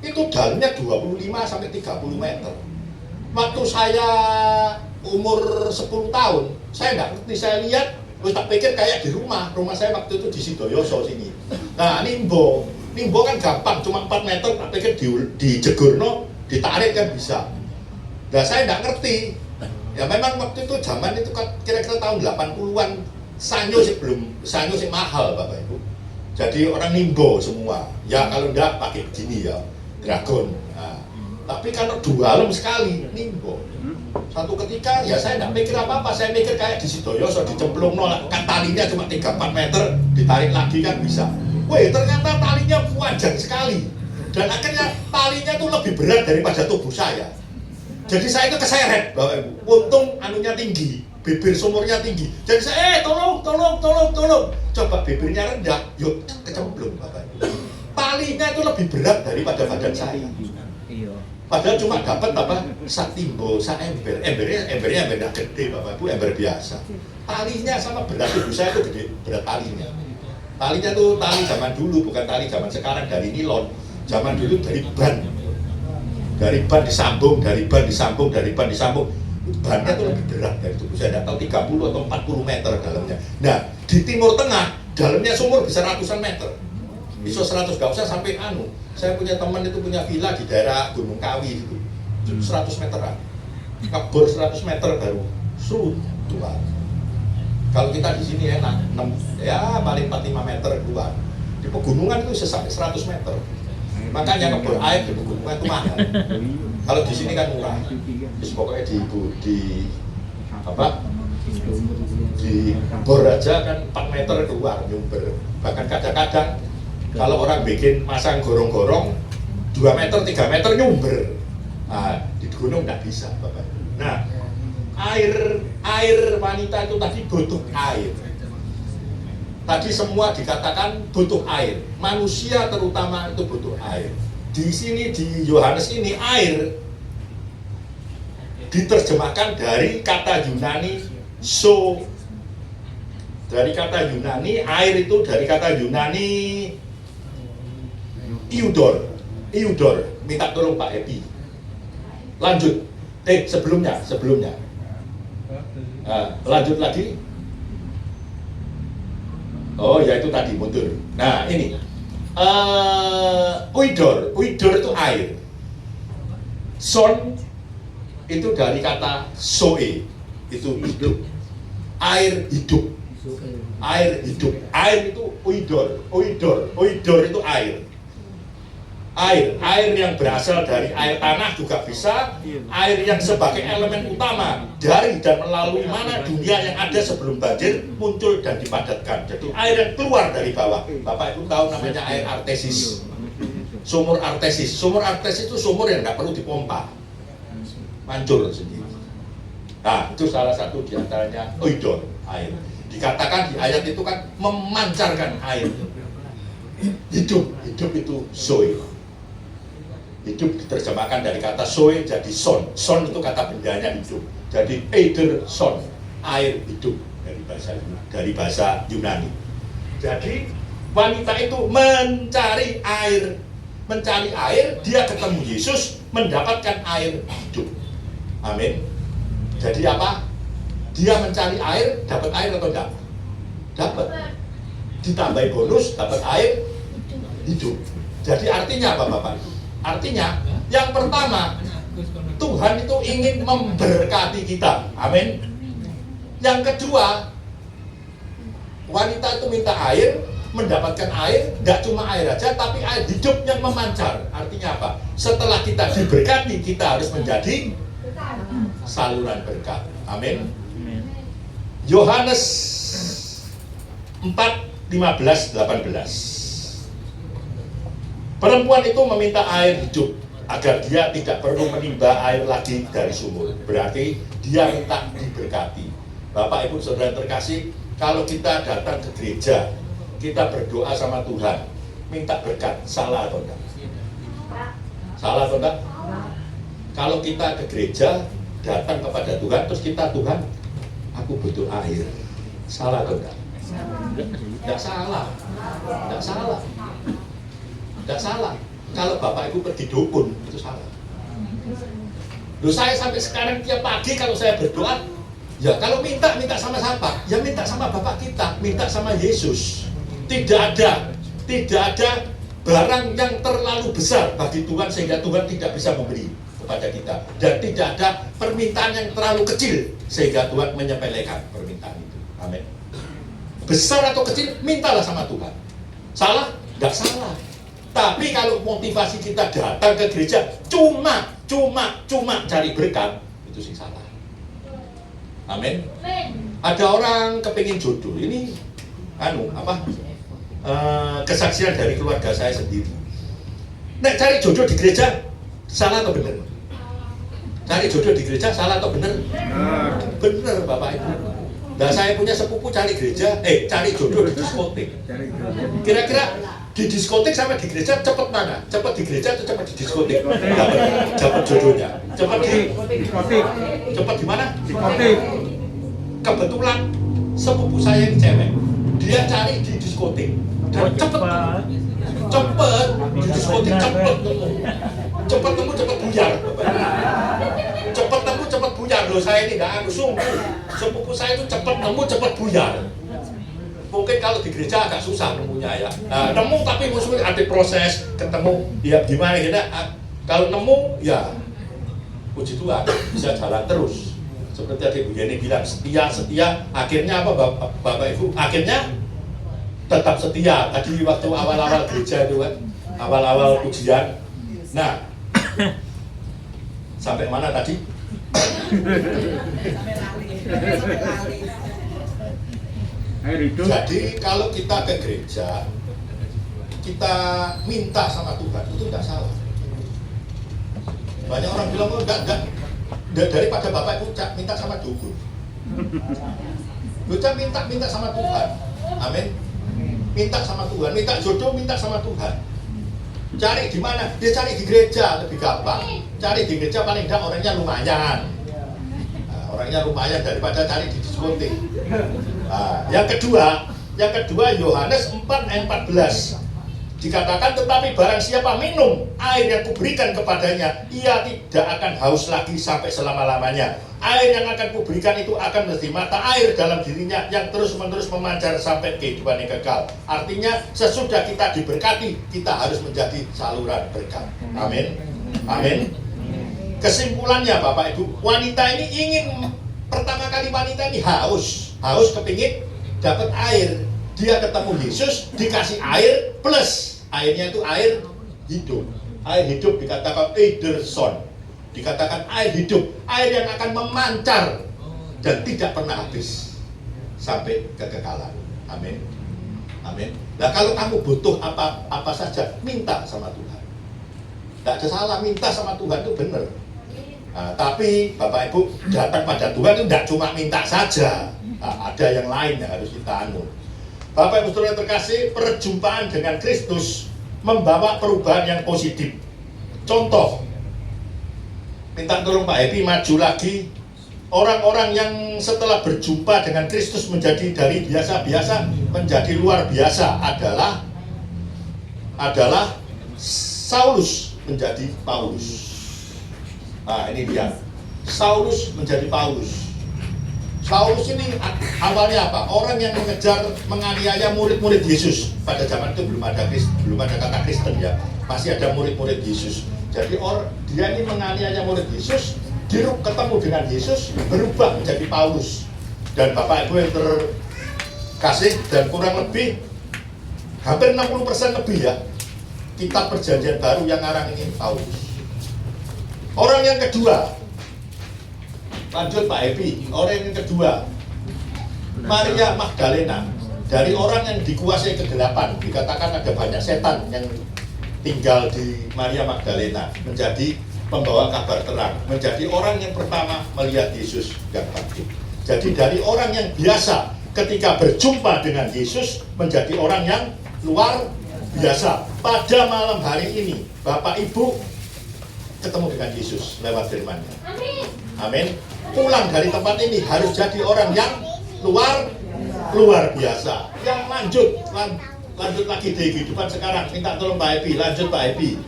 Itu dalamnya 25 sampai 30 meter. Waktu saya umur 10 tahun, saya nggak ngerti, saya lihat, tak pikir kayak di rumah saya waktu itu di Sidoyoso sini. Nah, nimbo kan gampang, cuma 4 meter, tak pikir dijegurno, ditarik kan bisa. Nah, saya nggak ngerti. Ya memang waktu itu zaman itu kan kira-kira tahun 80-an sanyo sih mahal Bapak Ibu. Jadi orang nimbo semua. Ya kalau enggak pakai gini ya, dragon. Nah, tapi kalau 2 lem sekali nimbo. Satu ketika ya saya nggak mikir apa-apa, saya mikir kayak di Sidoyoso dicemplung kan talinya cuma 3-4 meter, ditarik lagi kan bisa. Wih, ternyata talinya panjang sekali. Dan akhirnya talinya tuh lebih berat daripada tubuh saya. Jadi saya itu keseret Bapak Ibu. Untung anunya tinggi, bibir sumurnya tinggi. Jadi saya, tolong. Coba bibirnya rendah, yuk kecemplung Bapak. Talinya itu lebih berat daripada badan saya. Padahal cuma dapat apa? Satimbo, ember. Embernya ember gak gede Bapak Ibu, ember biasa. Talinya sama berat ibu saya itu gede, berat talinya. Talinya tuh tali zaman dulu, bukan tali zaman sekarang dari nilon. Zaman dulu dari ban. Dari ban disambung. Bannya tuh lebih berat dari tubuh saya, tidak tahu 30 atau 40 meter dalamnya. Nah, di Timur Tengah, dalamnya sumur bisa ratusan meter. Bisa 100, gak usah sampai Saya punya teman itu punya villa di daerah Gunung Kawi itu 100 meteran. Ngebor 100 meter baru keluar. Kalau kita di sini enak, paling 4-5 meter keluar. Di pegunungan itu bisa sampai 100 meter. Makanya ngebor air di pegunungan itu mahal. Kalau di sini kan murah. Terus pokoknya di bor aja kan 4 meter keluar nyumber. Bahkan kadang-kadang kalau orang bikin masang gorong-gorong 2 meter, 3 meter nyumber. Nah, di gunung nggak bisa Bapak. Nah, air wanita itu tadi butuh air. Tadi semua dikatakan butuh air. Manusia terutama itu butuh air. Di sini di Yohanes ini air diterjemahkan dari kata Yunani so. Dari kata Yunani air itu dari kata Yunani iudor. Minta tolong Pak Epi. Lanjut. Sebelumnya. Lanjut lagi. Oh ya itu tadi mundur. Nah ini uidor itu air. Son itu dari kata soe, itu hidup. Air hidup. Air itu uidor itu air. Air yang berasal dari air tanah juga bisa, air yang sebagai elemen utama dari dan melalui mana dunia yang ada sebelum banjir muncul dan dipadatkan. Jadi air yang keluar dari bawah. Bapak Ibu tahu namanya air artesis. Sumur artesis itu sumur yang nggak perlu dipompa, mancur sendiri. Nah itu salah satu diantaranya oidor, air. Dikatakan di ayat itu kan memancarkan air. Hidup itu zoe. Hidup diterjemahkan dari kata zoe jadi son. Son itu kata bendanya hidup. Jadi eider son, air hidup dari bahasa Yunani. Jadi wanita itu mencari air, dia ketemu Yesus, mendapatkan air hidup. Amin. Jadi apa? Dia mencari air, dapat air atau enggak? Dapat. Ditambahi bonus, dapat air hidup. Jadi artinya apa Bapak? Artinya yang pertama, Tuhan itu ingin memberkati kita. Amin. Yang kedua, wanita itu minta air, mendapatkan air, tidak cuma air aja, tapi air hidup yang memancar. Artinya apa? Setelah kita diberkati, kita harus menjadi saluran berkat. Amin. Yohanes 4:15-18. Perempuan itu meminta air hidup agar dia tidak perlu menimba air lagi dari sumur. Berarti dia minta diberkati. Bapak Ibu Saudara terkasih, kalau kita datang ke gereja, kita berdoa sama Tuhan, minta berkat, salah atau enggak? Salah atau enggak? Kalau kita ke gereja, datang kepada Tuhan, terus kita, Tuhan, aku butuh air. Salah atau enggak? Enggak salah. Enggak salah. Kalau Bapak Ibu pergi dukun, itu salah. Loh, saya sampai sekarang tiap pagi kalau saya berdoa, ya kalau minta sama siapa? Ya minta sama Bapak kita, minta sama Yesus. Tidak ada barang yang terlalu besar bagi Tuhan sehingga Tuhan tidak bisa memberi kepada kita. Dan tidak ada permintaan yang terlalu kecil sehingga Tuhan menyepelekan permintaan itu. Amin. Besar atau kecil, mintalah sama Tuhan. Salah? Enggak salah. Tapi kalau motivasi kita datang ke gereja cuma cari berkat, itu sih salah. Amin. Ada orang kepingin jodoh. Ini kesaksian dari keluarga saya sendiri. Nek cari jodoh di gereja, salah atau benar? Cari jodoh di gereja salah atau benar? Benar Bapak Ibu. Nah saya punya sepupu cari jodoh di diskotik. Kira-kira di diskotik sama di gereja cepet mana? Cepet di gereja atau cepet di diskotik? Dapat jodohnya. Cepet di diskotik. Cepet di mana? Diskotik. Kebetulan sepupu saya ini cewek. Dia cari di diskotik. Dan cepet di diskotik cepet nemu. Cepet buyar. Cepet nemu cepet buyar loh, saya ini nggak sungguh. Sepupu saya itu cepet nemu cepet buyar. Mungkin kalau di gereja agak susah nemunya ya. Nah, nemu tapi maksudnya ada proses ketemu ya gimana gitu. Kalau nemu ya puji Tuhan bisa jalan terus. Seperti tadi Bu Yeni bilang setia, akhirnya apa Bapak Ibu? Akhirnya tetap setia. Tadi waktu awal-awal gereja itu kan, awal-awal pujian. Nah, sampai mana tadi? Jadi kalau kita ke gereja, kita minta sama Tuhan itu tidak salah. Banyak orang bilang oh enggak. Daripada Bapak Ibu minta sama dukun. Kita minta sama Tuhan. Amin. Minta sama Tuhan, minta jodoh, minta sama Tuhan. Cari di mana? Dia cari di gereja lebih gampang. Cari di gereja paling tidak orangnya lumayan. Nah, orangnya lumayan daripada cari di diskotik. Nah, yang kedua Yohanes 4 ayat 14 dikatakan, tetapi barang siapa minum air yang kuberikan kepadanya, ia tidak akan haus lagi sampai selama-lamanya. Air yang akan kuberikan itu akan menjadi mata air dalam dirinya yang terus-menerus memancar sampai kehidupan yang kekal. Artinya sesudah kita diberkati, kita harus menjadi saluran berkat. Amin. Amin. Kesimpulannya Bapak Ibu, wanita ini ingin, pertama kali wanita ini haus kepingin dapat air. Dia ketemu Yesus, dikasih air, plus airnya itu air hidup. Air hidup dikatakan Ederson, dikatakan air hidup, air yang akan memancar dan tidak pernah habis sampai kekekalan. Amin. Amin. Nah kalau kamu butuh apa saja, minta sama Tuhan. Tidak ada salah, minta sama Tuhan itu benar. Nah, tapi Bapak Ibu datang pada Tuhan itu tidak cuma minta saja. Nah, ada yang lain yang harus kita anu. Bapak Ibu Saudara terkasih, perjumpaan dengan Kristus membawa perubahan yang positif. Contoh, minta tolong Pak Happy maju lagi. Orang-orang yang setelah berjumpa dengan Kristus menjadi dari biasa-biasa menjadi luar biasa adalah Saulus menjadi Paulus. Nah ini dia, Saulus menjadi Paulus. Saulus ini awalnya apa? Orang yang menganiaya murid-murid Yesus. Pada zaman itu belum ada kata Kristen ya, masih ada murid-murid Yesus. Jadi dia ini menganiaya murid Yesus, ketemu dengan Yesus, berubah menjadi Paulus. Dan Bapak Ibu yang terkasih, dan kurang lebih hampir 60% lebih ya, kitab Perjanjian Baru yang ngarang ini Paulus. Orang yang kedua, lanjut Pak Happy, orang yang kedua, Maria Magdalena. Dari orang yang dikuasai kegelapan, dikatakan ada banyak setan yang tinggal di Maria Magdalena, menjadi pembawa kabar terang, menjadi orang yang pertama melihat Yesus yang bangkit. Jadi dari orang yang biasa ketika berjumpa dengan Yesus menjadi orang yang luar biasa. Pada malam hari ini Bapak Ibu ketemu dengan Yesus lewat firman-Nya. Amin. Pulang dari tempat ini harus jadi orang yang luar biasa, yang lanjut lagi di kehidupan sekarang. Minta tolong Pak Happy, lanjut Pak Happy.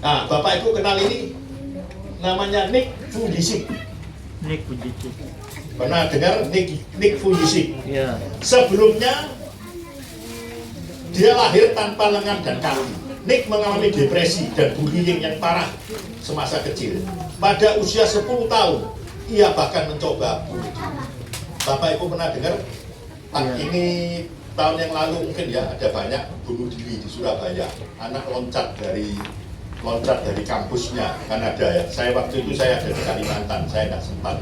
Nah, Bapak Ibu kenal ini, namanya Nick Vujicic. Pernah dengar Nick Vujicic? Ya. Sebelumnya dia lahir tanpa lengan dan kaki. Nick mengalami depresi dan bullying yang parah semasa kecil. Pada usia 10 tahun, ia bahkan mencoba bunuh diri. Bapak Ibu pernah dengar? Ini tahun yang lalu mungkin ya, ada banyak bunuh diri di Surabaya. Anak loncat dari kampusnya, kan ada ya. Waktu itu saya ada di Kalimantan, saya nggak sempat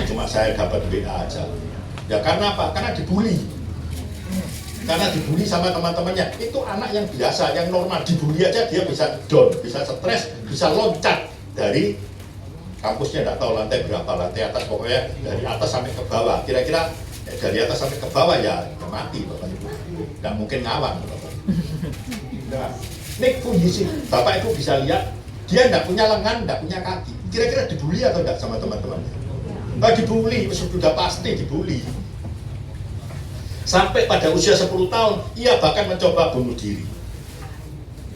cuma saya dapat WA aja. Ya karena apa? Karena dibully sama teman-temannya. Itu anak yang biasa, yang normal, dibully aja dia bisa down, bisa stres, bisa loncat dari kampusnya tidak tahu lantai berapa, lantai atas, pokoknya dari atas sampai ke bawah. Kira-kira dari atas sampai ke bawah ya mati Bapak Ibu. Tidak mungkin ngawang Bapak Ibu. Nah, ini kondisi Bapak Ibu bisa lihat, dia tidak punya lengan, tidak punya kaki. Kira-kira dibully atau tidak sama teman-temannya? Nggak dibully, sudah pasti dibully. Sampai pada usia 10 tahun, ia bahkan mencoba bunuh diri.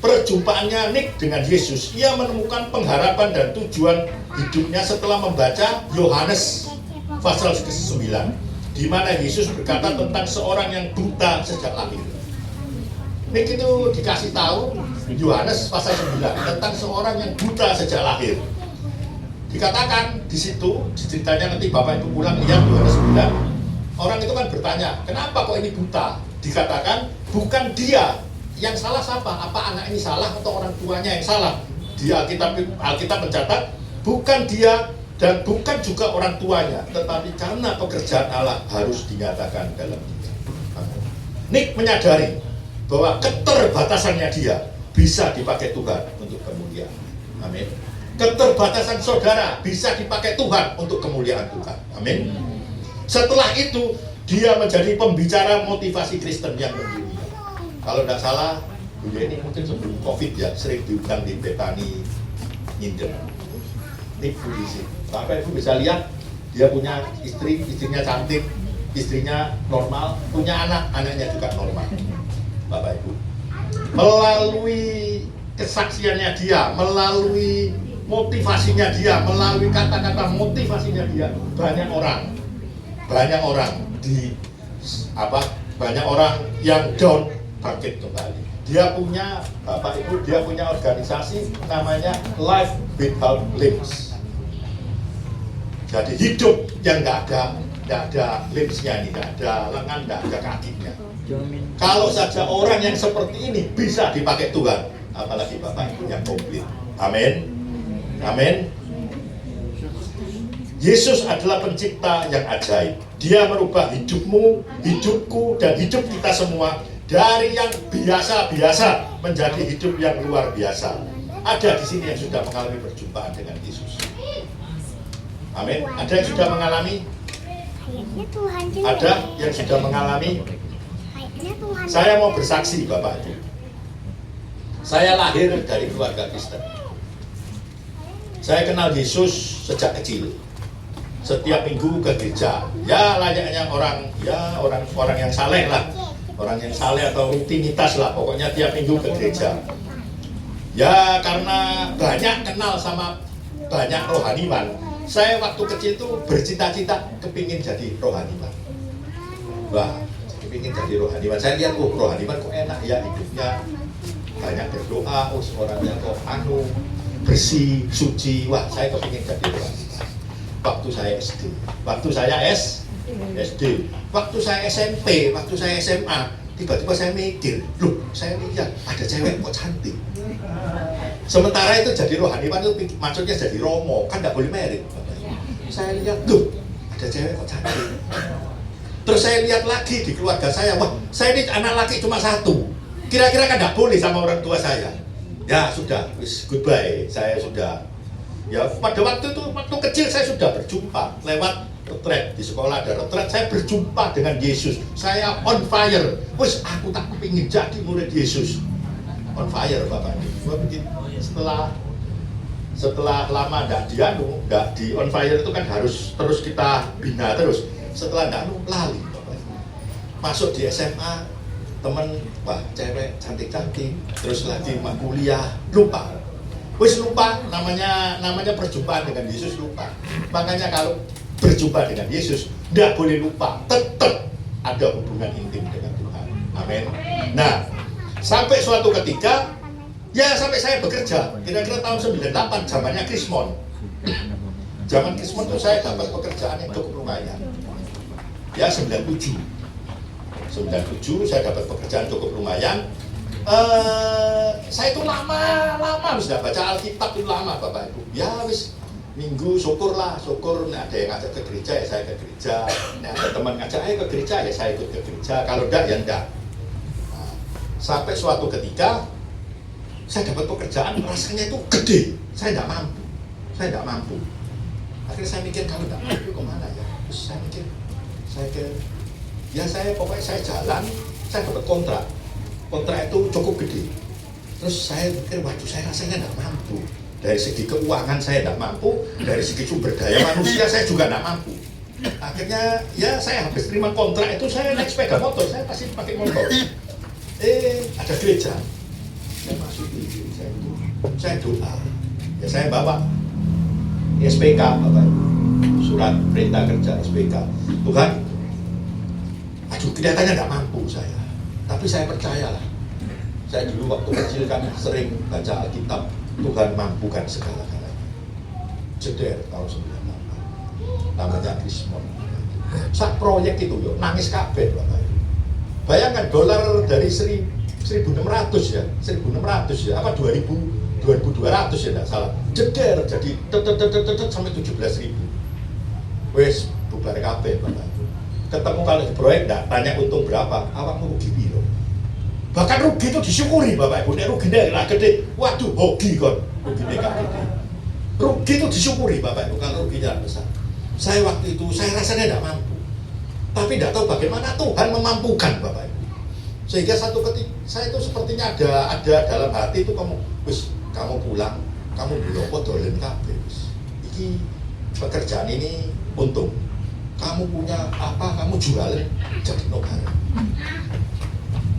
Perjumpaannya Nick dengan Yesus, ia menemukan pengharapan dan tujuan hidupnya setelah membaca Yohanes pasal 9, di mana Yesus berkata tentang seorang yang buta sejak lahir. Nick itu dikasih tahu Yohanes pasal 9 tentang seorang yang buta sejak lahir. Dikatakan di situ, ceritanya nanti Bapak Ibu pulang lihat Yohanes 9, orang itu kan bertanya, kenapa kok ini buta? Dikatakan bukan dia yang salah, siapa? Apa anak ini salah atau orang tuanya yang salah? Di Alkitab mencatat bukan dia dan bukan juga orang tuanya, tetapi karena pekerjaan Allah harus dinyatakan dalam dia. Nick menyadari bahwa keterbatasannya dia bisa dipakai Tuhan untuk kemuliaan. Amin. Keterbatasan saudara bisa dipakai Tuhan untuk kemuliaan Tuhan. Amin. Setelah itu dia menjadi pembicara motivasi Kristen yang mendunia. Kalau tidak salah, Bu Yeni mungkin sebelum COVID ya sering diundang di Betani Nyinden. Ini kondisi. Bapak Ibu bisa lihat, dia punya istri, istrinya cantik, istrinya normal, punya anak, anaknya juga normal. Bapak Ibu, melalui kesaksiannya dia, melalui motivasinya dia, melalui kata-kata motivasinya dia, banyak orang yang down bangkit kembali. Dia punya, Bapak Ibu, dia punya organisasi namanya Life Without Limbs. Jadi hidup yang nggak ada limbsnya ini, nggak ada lengan, nggak ada kakinya. Kalau saja orang yang seperti ini bisa dipakai Tuhan, apalagi Bapak Ibu yang komplit. Amin. Amin. Yesus adalah pencipta yang ajaib. Dia merubah hidupmu, hidupku, dan hidup kita semua dari yang biasa-biasa menjadi hidup yang luar biasa. Ada di sini yang sudah mengalami perjumpaan dengan Yesus. Amin. Ada yang sudah mengalami? Ada yang sudah mengalami? Saya mau bersaksi, Bapak Ibu. Saya lahir dari keluarga Kristen. Saya kenal Yesus sejak kecil. Setiap minggu ke gereja. Ya layaknya orang yang saleh lah. Orang yang saleh atau rutinitas lah, pokoknya tiap minggu ke gereja. Ya karena banyak kenal sama banyak rohaniwan, saya waktu kecil itu bercita-cita kepingin jadi rohaniwan. Wah, kepingin jadi rohaniwan. Saya lihat, rohaniwan kok enak ya hidupnya, banyak berdoa, orangnya kok bersih, suci. Wah, saya kepingin jadi rohaniwan. Waktu saya SD, waktu saya SMP, waktu saya SMA, tiba-tiba saya mikir, loh, saya lihat ada cewek kok cantik. Sementara itu jadi rohaniwan itu maksudnya jadi romo, kan nggak boleh merit. Saya lihat, loh, ada cewek kok cantik. Terus saya lihat lagi di keluarga saya, wah, saya ini anak laki cuma satu. Kira-kira kan nggak boleh sama orang tua saya. Ya sudah, goodbye, saya sudah. Ya pada waktu itu, waktu kecil saya sudah berjumpa lewat retret, di sekolah ada retret, saya berjumpa dengan Yesus. Saya on fire. Wes aku tak kepingin jadi murid Yesus. On fire Bapak. Setelah lama enggak di on fire itu kan harus terus kita bina terus. Setelah enggak lali Bapak. Masuk di SMA, teman, wah cewek cantik-cantik, terus lagi kuliah, lupa. Wis lupa, namanya perjumpaan dengan Yesus, lupa. Makanya kalau berjumpa dengan Yesus, tidak boleh lupa, tetap ada hubungan intim dengan Tuhan. Amin. Nah, sampai suatu ketika, ya sampai saya bekerja, kira-kira tahun 98, zamannya Krismon. Zaman Krismon itu saya dapat pekerjaan yang cukup lumayan. Ya 97 saya dapat pekerjaan cukup lumayan. Saya itu lama sudah baca Alkitab itu lama Bapak Ibu. Ya wis minggu syukur, nah, ada yang ngajak ke gereja ya saya ke gereja. Nah, ada teman ngajak ayo ke gereja ya saya ikut ke gereja. Kalau enggak ya enggak. Nah, sampai suatu ketika saya dapat pekerjaan rasanya itu gede. Saya enggak mampu. Akhirnya saya mikir kalau nggak mampu kemana ya. Terus saya mikir, pokoknya saya jalan, saya dapat kontrak itu cukup gede. Terus saya mikir, waduh saya rasanya nggak mampu. Dari segi keuangan saya tidak mampu, dari segi sumber daya manusia saya juga tidak mampu. Akhirnya ya saya habis terima kontrak itu saya naik sepeda motor, saya pasti pakai motor. Ada gereja, saya masuk itu, saya doa, ya saya bawa SPK, Bapak, surat perintah kerja SPK. Tuhan, aduh kelihatannya nggak mampu saya, tapi saya percayalah. Saya dulu waktu kecil kan sering baca Alkitab, Tuhan mampukan segala-galanya. Jeder tahun 98, namanya Krismon. Sak proyek itu yo nangis kabeh, Bapak. Bayangkan dolar dari 1.600 ya, 1.600 ya, apa 2.200 ya tidak salah. Jeder jadi sampai 17.000. Wes bubar kabeh, Bapak. Ketemu kalau di proyek enggak tanya untung berapa, awakmu rugi piro. Bahkan rugi itu disyukuri, Bapak Ibu. Nek rugine ra gede, waduh hoki kon. Rugine gak gede. Rugi itu disyukuri, Bapak Ibu, kalau ruginya besar. Saya waktu itu saya rasanya tidak mampu. Tapi tidak tahu bagaimana Tuhan memampukan, Bapak Ibu. Sehingga satu ketika saya itu sepertinya ada dalam hati itu kamu pulang, kamu bilang dolen kabeh. Iki pekerjaan ini untung. Kamu punya apa, kamu jualin jadi nobar.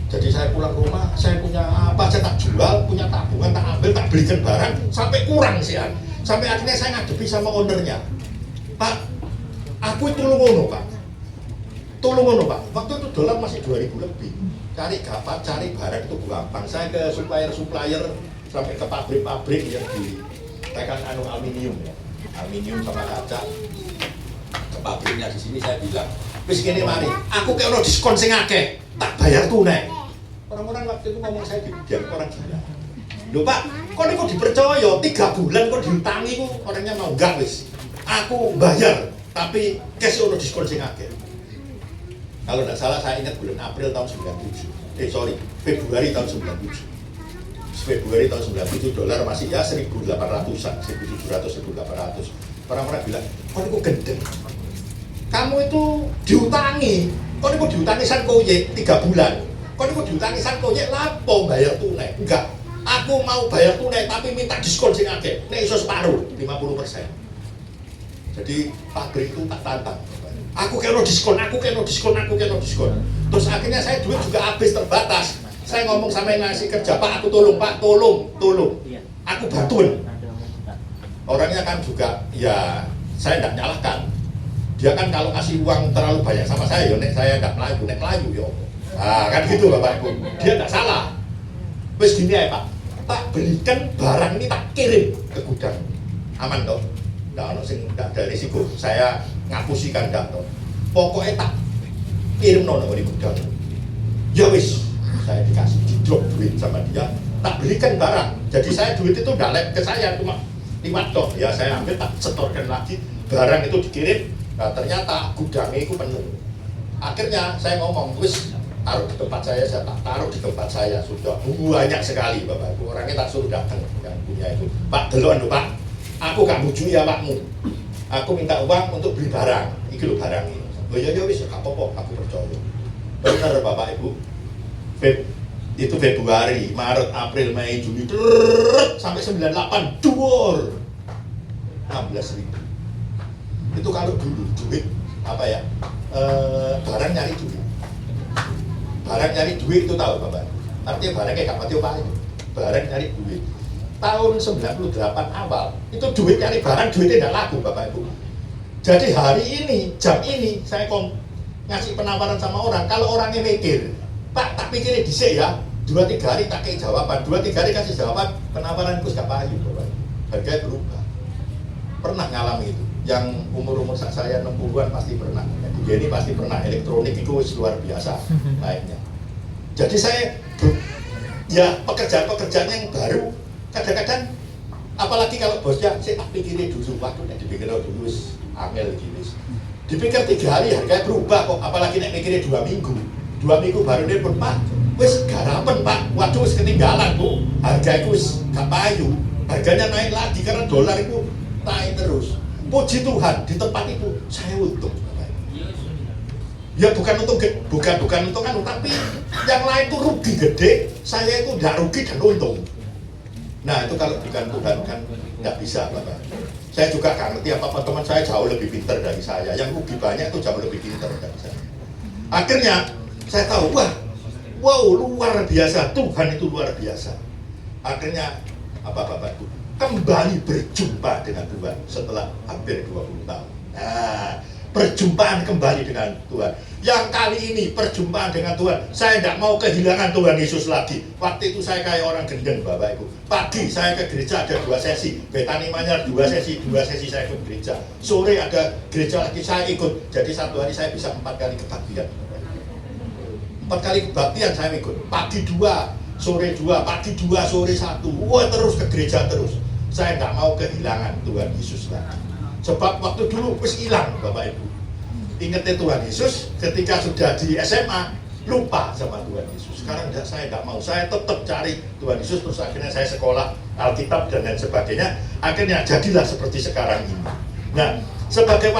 Jadi saya pulang ke rumah, saya punya apa aja tak jual, punya tabungan tak ambil, tak belikan barang sampai kurang sih ya. Sampai akhirnya saya ngadepi sama ownernya, Pak, aku itu ngono Pak. Tolong ngono Pak. Waktu itu dolar masih 2.000 lebih. Cari gapat, cari barang itu gampang. Saya ke supplier sampai ke pabrik-pabrik yang di tekan aluminium ya. Aluminium sama kaca. Ke pabriknya di sini saya bilang, wis kene mari, aku kayak ono diskon sing akeh, tak bayar tunai. Orang-orang waktu itu ngomong saya dibilang orang gila. Loh Pak, kok niku dipercaya 3 bulan kok diutangi ku orangnya mau enggak wis. Aku bayar, tapi cash ono diskon sing akeh. Kalau tidak salah saya ingat bulan April tahun 97. Februari tahun 97. Februari tahun 97 dolar masih ya 1.800-an, 1.700, 1.800. Orang-orang bilang, kok niku gendeng. Kamu itu diutangi, kok niku diutangi san koye 3 bulan. Kok niku diutangi san koye lapo bayar tunai? Enggak. Aku mau bayar tunai tapi minta diskon sing akeh. Nek iso separuh, 50%. Jadi pabrik itu tak tantang. Aku kena diskon. Terus akhirnya saya duit juga habis terbatas. Saya ngomong sama yang ngasih kerja, Pak, aku tolong, Pak, tolong. Aku bantuin. Orangnya kan juga, ya saya tidak nyalahkan. Dia kan kalau kasih uang terlalu banyak sama saya, nek saya nggak melayu, nek melayu yo. Nah, kan gitu Bapak Ibu. Dia tidak salah. Wes gini ya Pak, tak belikan barang ini tak kirim ke gudang. Aman toh? Nggak ada risiko. Saya ngapusi kandang toh. Pokoknya tak kirim di gudang. Ya wis, saya dikasih drop duit sama dia. Tak belikan barang. Jadi saya duit itu nggak lek ke saya, cuma 5 toh. Ya saya ambil tak setorkan lagi. Barang itu dikirim. Nah, ternyata gudangnya itu penuh. Akhirnya saya ngomong, wis taruh di tempat saya tak taruh di tempat saya. Sudah banyak sekali Bapak Ibu. Orangnya tak suruh datang yang punya itu. Pak, deloan lho Pak. Aku gak bujuk ya Pakmu. Aku minta uang untuk beli barang. Iki lho barang ini. Oh ya wis gak apa-apa, aku percaya. Benar Bapak Ibu. Itu Februari, Maret, April, Mei, Juni sampai 98 dhuwur. 16.000. Itu kalau dulu duit apa ya? Barang nyari duit. Barang nyari duit itu tahu Bapak. Artinya barangnya gak mati apa itu. Barang nyari duit. Tahun 98 awal itu duit nyari barang duitnya tidak laku Bapak Ibu. Jadi hari ini jam ini saya ngasih penawaran sama orang. Kalau orangnya mikir, Pak tak pikirin dhisik ya, 2-3 hari tak kayak jawaban, 2-3 hari kasih jawaban, penawaranku gak payu Bapak Ibu. Harganya berubah. Pernah ngalami itu. Yang umur saya 60-an pasti pernah. Bu Yeni pasti pernah. Elektronik itu luar biasa naiknya. Jadi saya ya pekerjaan-pekerjaan yang baru kadang-kadang apalagi kalau bosnya saya tak pikirin dulu waktu dipikir dulu angel gini. Dipikir 3 hari harganya berubah kok, apalagi nek mikirnya 2 minggu. 2 minggu baru dia pun Pak, wis garapen Pak, waduh wis ketinggalan Bu. Harga itu wis gak payu. Harganya naik lagi karena dolar itu naik terus. Puji Tuhan, di tempat itu saya untung. Ya bukan untung, bukan untung kan, tapi yang lain itu rugi gede, saya itu tidak rugi dan untung. Nah itu kalau bukan Tuhan kan nggak bisa, Bapak. Saya juga nggak ngerti apa teman saya jauh lebih pintar dari saya, yang rugi banyak itu jauh lebih pintar dari saya. Akhirnya saya tahu, wow luar biasa, Tuhan itu luar biasa. Akhirnya Bapak-Bapak kembali berjumpa dengan Tuhan setelah hampir 20 tahun. Nah, perjumpaan kembali dengan Tuhan. Yang kali ini perjumpaan dengan Tuhan, saya tidak mau kehilangan Tuhan Yesus lagi. Waktu itu saya kayak orang gendeng, Bapak Ibu. Pagi saya ke gereja ada 2 sesi, Betani Manyar 2 sesi saya ikut gereja. Sore ada gereja lagi saya ikut. Jadi satu hari saya bisa 4 kali kebaktian. 4 kali kebaktian saya ikut. Pagi 2, sore 2, pagi 2, sore 1. Wah terus ke gereja terus. Saya tidak mau kehilangan Tuhan Yesus lagi. Sebab waktu dulu wis hilang, Bapak Ibu. Ingatnya Tuhan Yesus ketika sudah di SMA lupa sama Tuhan Yesus. Sekarang saya tidak mau, saya tetap cari Tuhan Yesus. Terus akhirnya saya sekolah Alkitab dan lain sebagainya. Akhirnya jadilah seperti sekarang ini. Nah, sebagai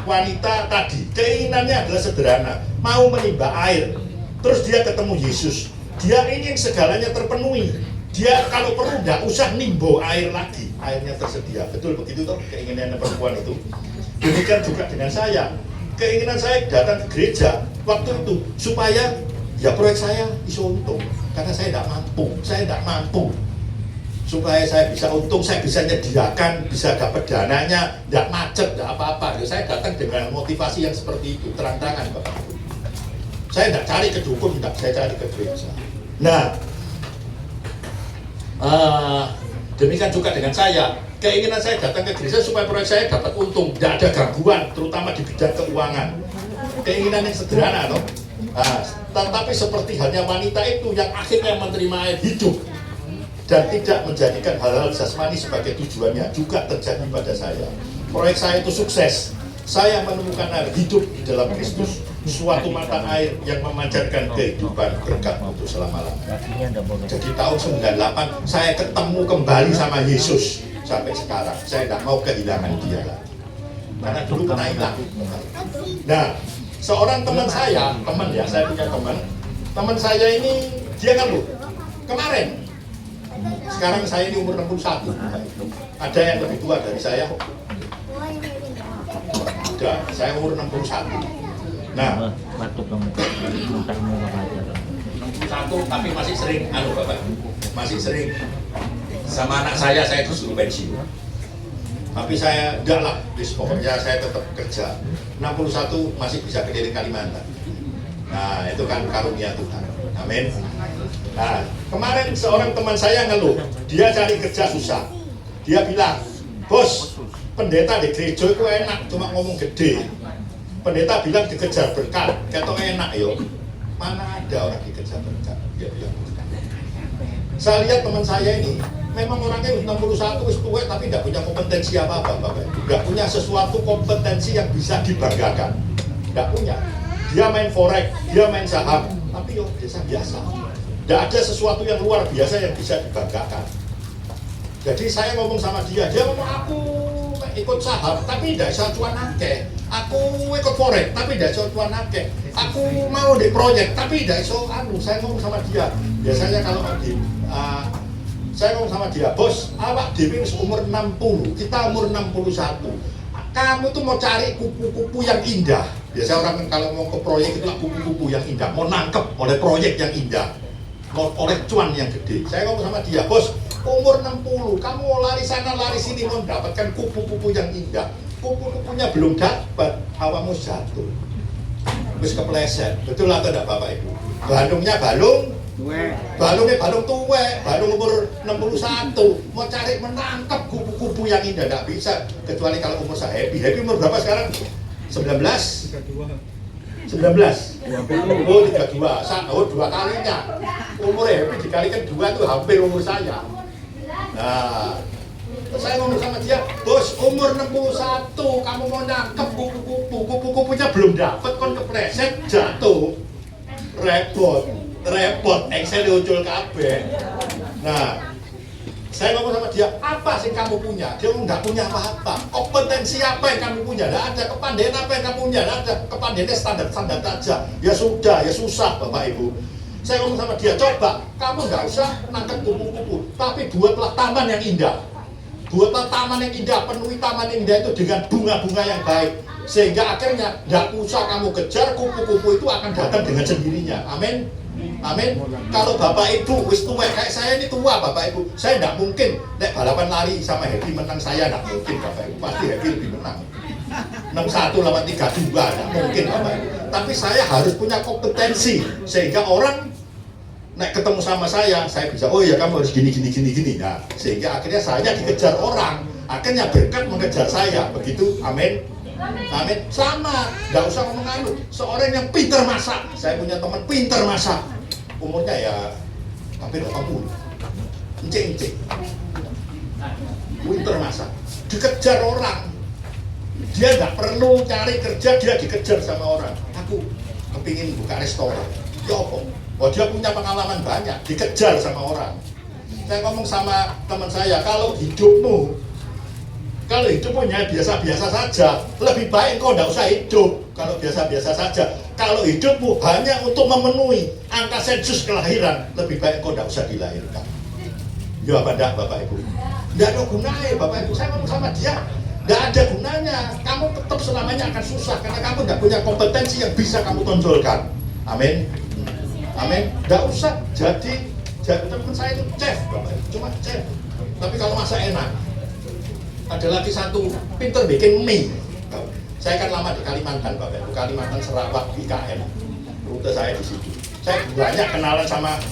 wanita tadi keinginannya adalah sederhana, mau menimba air. Terus dia ketemu Yesus, dia ingin segalanya terpenuhi. Dia kalau perlu tidak usah nimbo air lagi, airnya tersedia. Betul begitu toh keinginan perempuan itu. Demikian juga dengan saya. Keinginan saya datang ke gereja waktu itu supaya ya proyek saya bisa untung, karena saya tidak mampu. Supaya saya bisa untung, saya bisa nyediakan, bisa dapat dananya, tidak macet, tidak apa-apa. Saya datang dengan motivasi yang seperti itu, terang-terangan Bapak. Saya tidak cari ke dukun, tidak, saya cari ke gereja. Nah, demikian juga dengan saya. Keinginan saya datang ke gereja supaya proyek saya dapat untung, tidak ada gangguan, terutama di bidang keuangan. Keinginan yang sederhana, toh. Nah, tetapi seperti halnya wanita itu yang akhirnya menerima air hidup dan tidak menjadikan hal-hal jasmani sebagai tujuannya, juga terjadi pada saya. Proyek saya itu sukses. Saya menemukan air hidup di dalam Kristus, suatu mata air yang memancarkan kehidupan berkat untuk selama-lamanya. Jadi tahun 98 saya ketemu kembali sama Yesus. Sampai sekarang saya tidak mau kehilangan dia lagi, karena dulu pernah hilang. Nah, seorang teman saya punya teman saya ini, dia ngeluh kemarin. Sekarang saya ini umur 61. Ada yang lebih tua dari saya? Ada, saya umur 61. Nah, satu tapi masih sering Bapak, masih sering sama anak saya disuruh pensiun. Tapi saya enggak lah, pokoknya saya tetap kerja. 61 masih bisa keliling Kalimantan. Nah, itu kan karunia Tuhan. Amin. Nah, kemarin seorang teman saya ngeluh, dia cari kerja susah. Dia bilang, "Bos, pendeta di gereja itu enak, cuma ngomong gede. Pendeta bilang dikejar berkat, ketok enak yo. Mana ada orang dikejar berkat?" Dia bilang. Saya lihat teman saya ini memang orangnya 61 wis tua tapi tidak punya kompetensi apa-apa, Bapak. Tidak punya sesuatu kompetensi yang bisa dibanggakan. Tidak punya. Dia main forex, dia main saham, tapi yo biasa. Tidak ada sesuatu yang luar biasa yang bisa dibanggakan. Jadi saya ngomong sama dia ngomong aku ikut saham tapi tidak bisa cuan akeh. Aku ikut forex tapi tidak bisa cuan akeh. Aku mau di proyek tapi tidak bisa saya ngomong sama dia. Biasanya kalau saya ngomong sama dia, "Bos, awak dewi umur 60, kita umur 61. Kamu tuh mau cari kupu-kupu yang indah." Biasa orang kalau mau ke proyek itu kupu-kupu yang indah, mau nangkep oleh proyek yang indah, mau oleh cuan yang gede. Saya ngomong sama dia, "Bos, umur 60, kamu mau lari sana lari sini mau mendapatkan kupu-kupu yang indah. Kupu-kupunya belum dapat, awakmu jatuh. Wis kepleset." Betul atau tidak Bapak Ibu? Balungnya balung tuwek, balung umur 61, mau cari menangkap kupu-kupu yang indah, tidak bisa, kecuali kalau umur saya happy umur berapa sekarang? 19? 19? Oh 32, oh 2 kalinya, umur happy dikalikan 2 itu hampir umur saya. Nah, saya ngomong sama dia, "Bos, umur 61, kamu mau nangkep kupu-kupunya belum dapat, kon kepleset, jatuh, repot, Excel diucul kabeh." Nah, Saya ngomong sama dia, apa sih kamu punya? Dia ngomong nggak punya apa-apa. Kompetensi apa yang kamu punya? Nggak ada. Kepandaian apa yang kamu punya? Nggak ada. Kepandaiannya standar-standar aja. Ya sudah, ya susah Bapak Ibu. Saya ngomong sama dia, coba kamu nggak usah nangkep kupu-kupu, tapi buatlah taman yang indah. Buatlah taman yang indah, penuhi taman yang indah itu dengan bunga-bunga yang baik. Sehingga akhirnya nggak usah kamu kejar, kupu-kupu itu akan datang dengan sendirinya. Amin. Amin. Kalau Bapak Ibu wis tua kayak saya ini tua Bapak Ibu, saya nggak mungkin nek balapan lari sama Happy menang, saya nggak mungkin Bapak Ibu. Pasti Happy lebih menang. 61 lawan 32 nggak mungkin Bapak Ibu. Tapi saya harus punya kompetensi sehingga orang nek ketemu sama saya bisa, oh ya kamu harus gini. Nah, sehingga akhirnya saya dikejar orang, akhirnya berkat mengejar saya. Begitu, amin. Amin. Sama, nggak usah ngomong anu. Seorang yang pintar masak, saya punya teman pintar masak, umurnya ya hampir 80, encik. Pintar masak, dikejar orang. Dia nggak perlu cari kerja, dia dikejar sama orang. Aku kepingin buka restoran, ya apa? Oh dia punya pengalaman banyak, dikejar sama orang. Saya ngomong sama teman saya, kalau hidupmu biasa-biasa saja, lebih baik kau tidak usah hidup. Kalau biasa-biasa saja, kalau hidupmu hanya untuk memenuhi angka sensus kelahiran, lebih baik kau tidak usah dilahirkan. Ya apa enggak Bapak Ibu? Tidak ada gunanya Bapak Ibu. Saya ngomong sama dia, tidak ada gunanya. Kamu tetap selamanya akan susah karena kamu tidak punya kompetensi yang bisa kamu tonjolkan. Amin. Amin. Tidak usah jadi teman saya itu chef Bapak Ibu, cuma chef. Tapi kalau masak enak. Ada lagi satu pinter bikin mie. Saya kan lama di Kalimantan Bapak Ibu, Kalimantan Sarawak IKN. Rute saya di situ. Saya banyak kenalan sama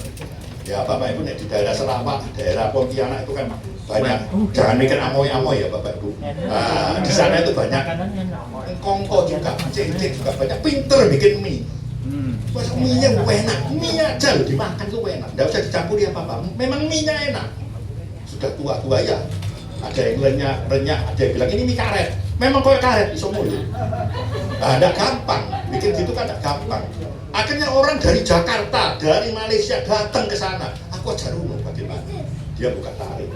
ya Bapak Ibu di daerah Sarawak, daerah Pontianak itu kan banyak. Jangan mikir amoy-amoy ya Bapak Ibu. Nah, di sana itu banyak kongko juga, cengceng juga banyak. Pinter bikin mie. Masa mie-nya enak, mie aja loh dimakan tuh enak. Nggak usah dicampuri apa-apa. Memang mie-nya enak. Sudah tua-tua ya. Ada yang renyah, ada yang bilang ini mie karet. Memang kayak karet bisa mulu. Nah, tidak gampang, bikin gitu kan tidak gampang. Akhirnya orang dari Jakarta, dari Malaysia datang ke sana. Aku ajar dulu bagaimana. Dia buka tarik.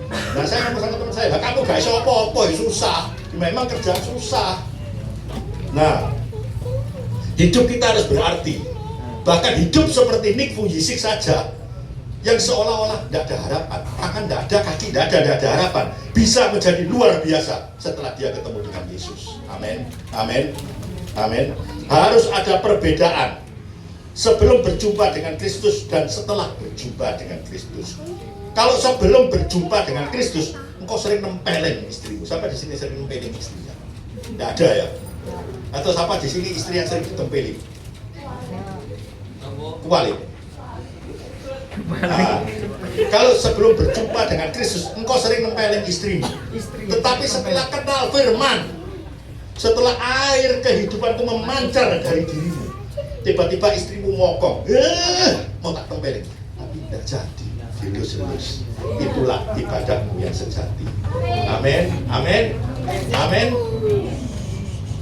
Nah saya ngomong sama teman saya, kamu gak bisa apa-apa, susah. Memang kerjaan susah. Nah, hidup kita harus berarti. Bahkan hidup seperti Nick Vujicic saja, yang seolah-olah tidak ada harapan, tangan tidak ada, kaki tidak ada harapan, bisa menjadi luar biasa setelah dia ketemu dengan Yesus. Amin, amin, amin. Harus ada perbedaan sebelum berjumpa dengan Kristus dan setelah berjumpa dengan Kristus. Kalau sebelum berjumpa dengan Kristus, engkau sering nempelin istrimu. Siapa di sini sering nempelin istrinya? Tidak ada ya? Atau siapa di sini istri yang sering ditempelin? Kuali. Nah, kalau sebelum berjumpa dengan Kristus, engkau sering nempelin istrimu. Tetapi setelah kenal firman, setelah air kehidupanku memancar dari dirimu, tiba-tiba istrimu mokong, mau tak tempelin, tapi tidak jadi. Dilus-lus. Itulah ibadahmu yang sejati. Amin, amin, amin.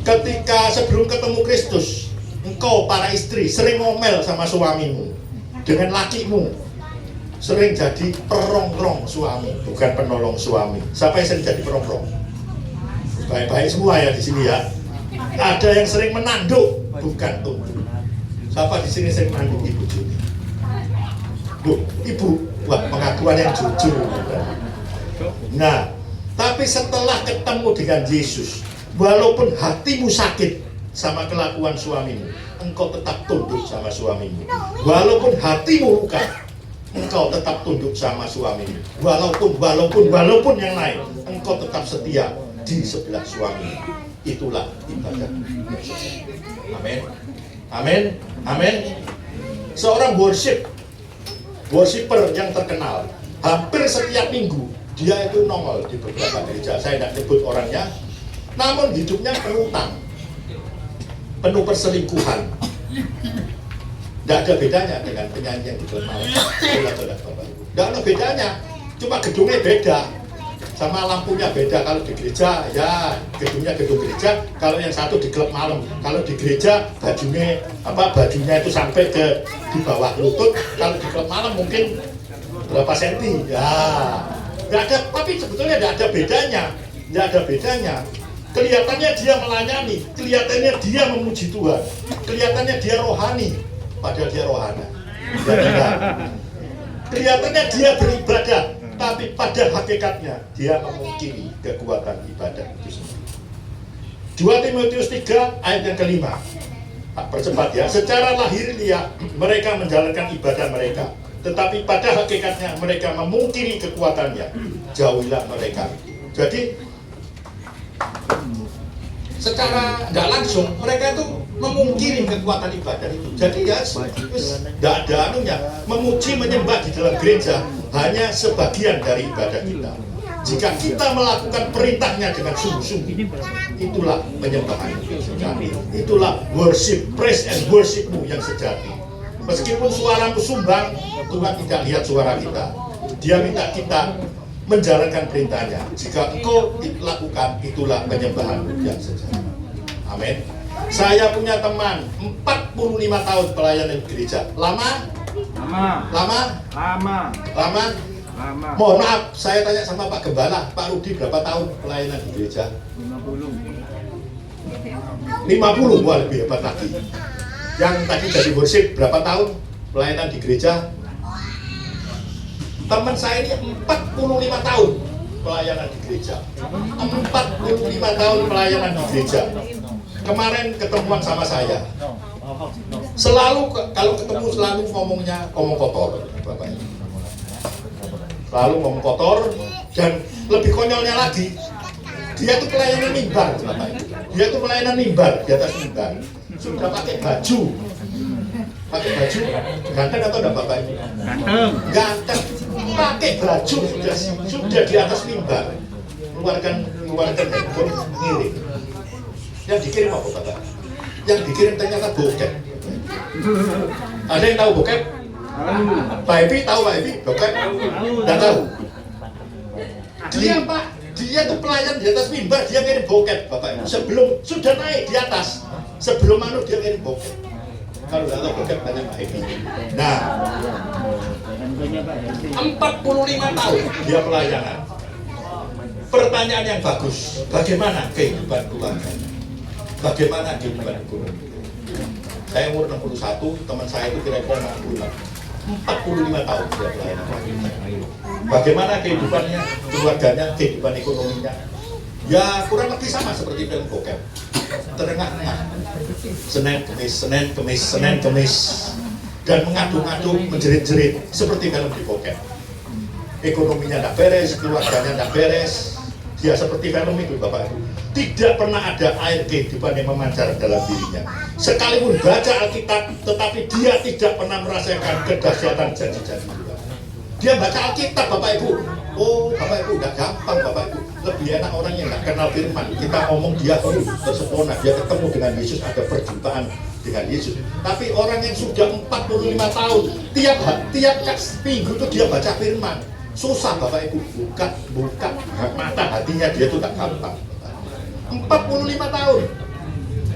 Ketika sebelum ketemu Kristus, engkau para istri sering ngomel sama suamimu, dengan lakimu, sering jadi perongrong suami, bukan penolong suami. Siapa yang sering jadi perongrong? Baik-baik semua ya di sini ya. Ada yang sering menanduk, bukan tunduk. Siapa di sini sering menanduk Ibu Juni? Bu, Ibu, wah pengakuan yang jujur. Nah, tapi setelah ketemu dengan Yesus, walaupun hatimu sakit sama kelakuan suamimu, engkau tetap tunduk sama suamimu. Walaupun hatimu luka, engkau tetap tunduk sama suamimu. Walaupun yang lain, engkau tetap setia di sebelah suamimu. Itulah ibadah. Amin. Amin. Amin. Seorang worshiper yang terkenal, hampir setiap minggu dia itu nongol di beberapa gereja. Saya tidak nyebut orangnya, namun hidupnya penuh utang, penuh perselingkuhan. Tidak ada bedanya dengan penyanyi yang di klub malam. Tidak ada bedanya, cuma gedungnya beda, sama lampunya beda. Kalau di gereja, ya gedungnya gedung gereja. Kalau yang satu di klub malam, kalau di gereja bajunya itu sampai ke di bawah lutut. Kalau di klub malam mungkin berapa senti? Ya, nggak ada. Tapi sebetulnya nggak ada bedanya, nggak ada bedanya. Kelihatannya dia melayani, kelihatannya dia memuji Tuhan, kelihatannya dia rohani, padahal dia rohana. Kelihatannya dia beribadah, tapi pada hakikatnya dia memungkiri kekuatan ibadah itu sendiri. 2 Timotius 3 ayat yang kelima. Percepat ya. Secara lahiriah mereka menjalankan ibadah mereka, tetapi pada hakikatnya mereka memungkiri kekuatannya. Jauhilah mereka. Jadi secara tidak langsung mereka itu memungkiri kekuatan ibadah itu. Jadi ya tidak ada anunya. Memuji menyembah di dalam gereja hanya sebagian dari ibadah kita. Jika kita melakukan perintahnya dengan sungguh-sungguh, itulah penyembahan yang sejati. Itulah worship, praise and worshipmu yang sejati. Meskipun suaramu sumbang, Tuhan tidak lihat suara kita. Dia minta kita menjalankan perintahnya. Jika engkau lakukan, itulah penyembahan yang sejati. Amin. Saya punya teman 45 tahun pelayanan di gereja. Lama? Lama? Mohon maaf, saya tanya sama Pak Gembala, Pak Rudi berapa tahun pelayanan di gereja? 50, wah lebih hebat lagi. Yang tadi jadi worship berapa tahun pelayanan di gereja? Teman saya ini 45 tahun pelayanan di gereja. 45 tahun pelayanan di gereja. Kemarin ketemuan sama saya. Selalu kalau ketemu selalu ngomongnya ngomong kotor, Bapak ini. Selalu ngomong kotor, dan lebih konyolnya lagi, dia tuh pelayanan mimbar, Bapak Ibu. Dia tuh pelayanan mimbar di atas mimbar. Sudah pakai baju, ganteng atau enggak Bapak Ibu? Ganteng, pakai baju sudah di atas mimbar. Keluarkan handphone, ngirim. Yang dikirim apa Bapak? Yang dikirim ternyata bokep. Ada yang tahu bokep? Pak Epi tahu Pak Epi? Bokep? Tidak tahu. Dia tuh pelayan di atas mimbar, dia ngirim bokep Bapak Ibu. Sebelum sudah naik di atas, sebelum dia ngirim bokep. Kalau tidak tahu bokep tanya Pak Epi. Nah, 45 tahun dia pelayanan. Pertanyaan yang bagus, bagaimana kehidupan keluarganya? Bagaimana kehidupan ekonomi? Saya umur 61, teman saya itu kira-kira 45 tahun dia pelayanan. Bagaimana kehidupannya, keluarganya, kehidupan ekonominya? Ya kurang lebih sama seperti film bokep. Terengah-engah, Senin Kemis, dan mengadu-ngadu, menjerit-jerit seperti film di bokep. Ekonominya tidak beres, keluarganya tidak beres. Dia seperti film itu Bapak Ibu. Tidak pernah ada air kehidupan yang memancar dalam dirinya. Sekalipun baca Alkitab, tetapi dia tidak pernah merasakan kedahsyatan janji-janji Tuhan. Dia baca Alkitab Bapak Ibu. Oh Bapak Ibu, udah gampang Bapak Ibu. Lebih enak orang yang nggak kenal firman. Kita ngomong dia tersempurna, dia ketemu dengan Yesus, ada perjumpaan dengan Yesus. Tapi orang yang sudah 45 tahun, tiap minggu itu dia baca firman. Susah Bapak Ibu, buka mata hatinya, dia itu tak gampang. 45 tahun.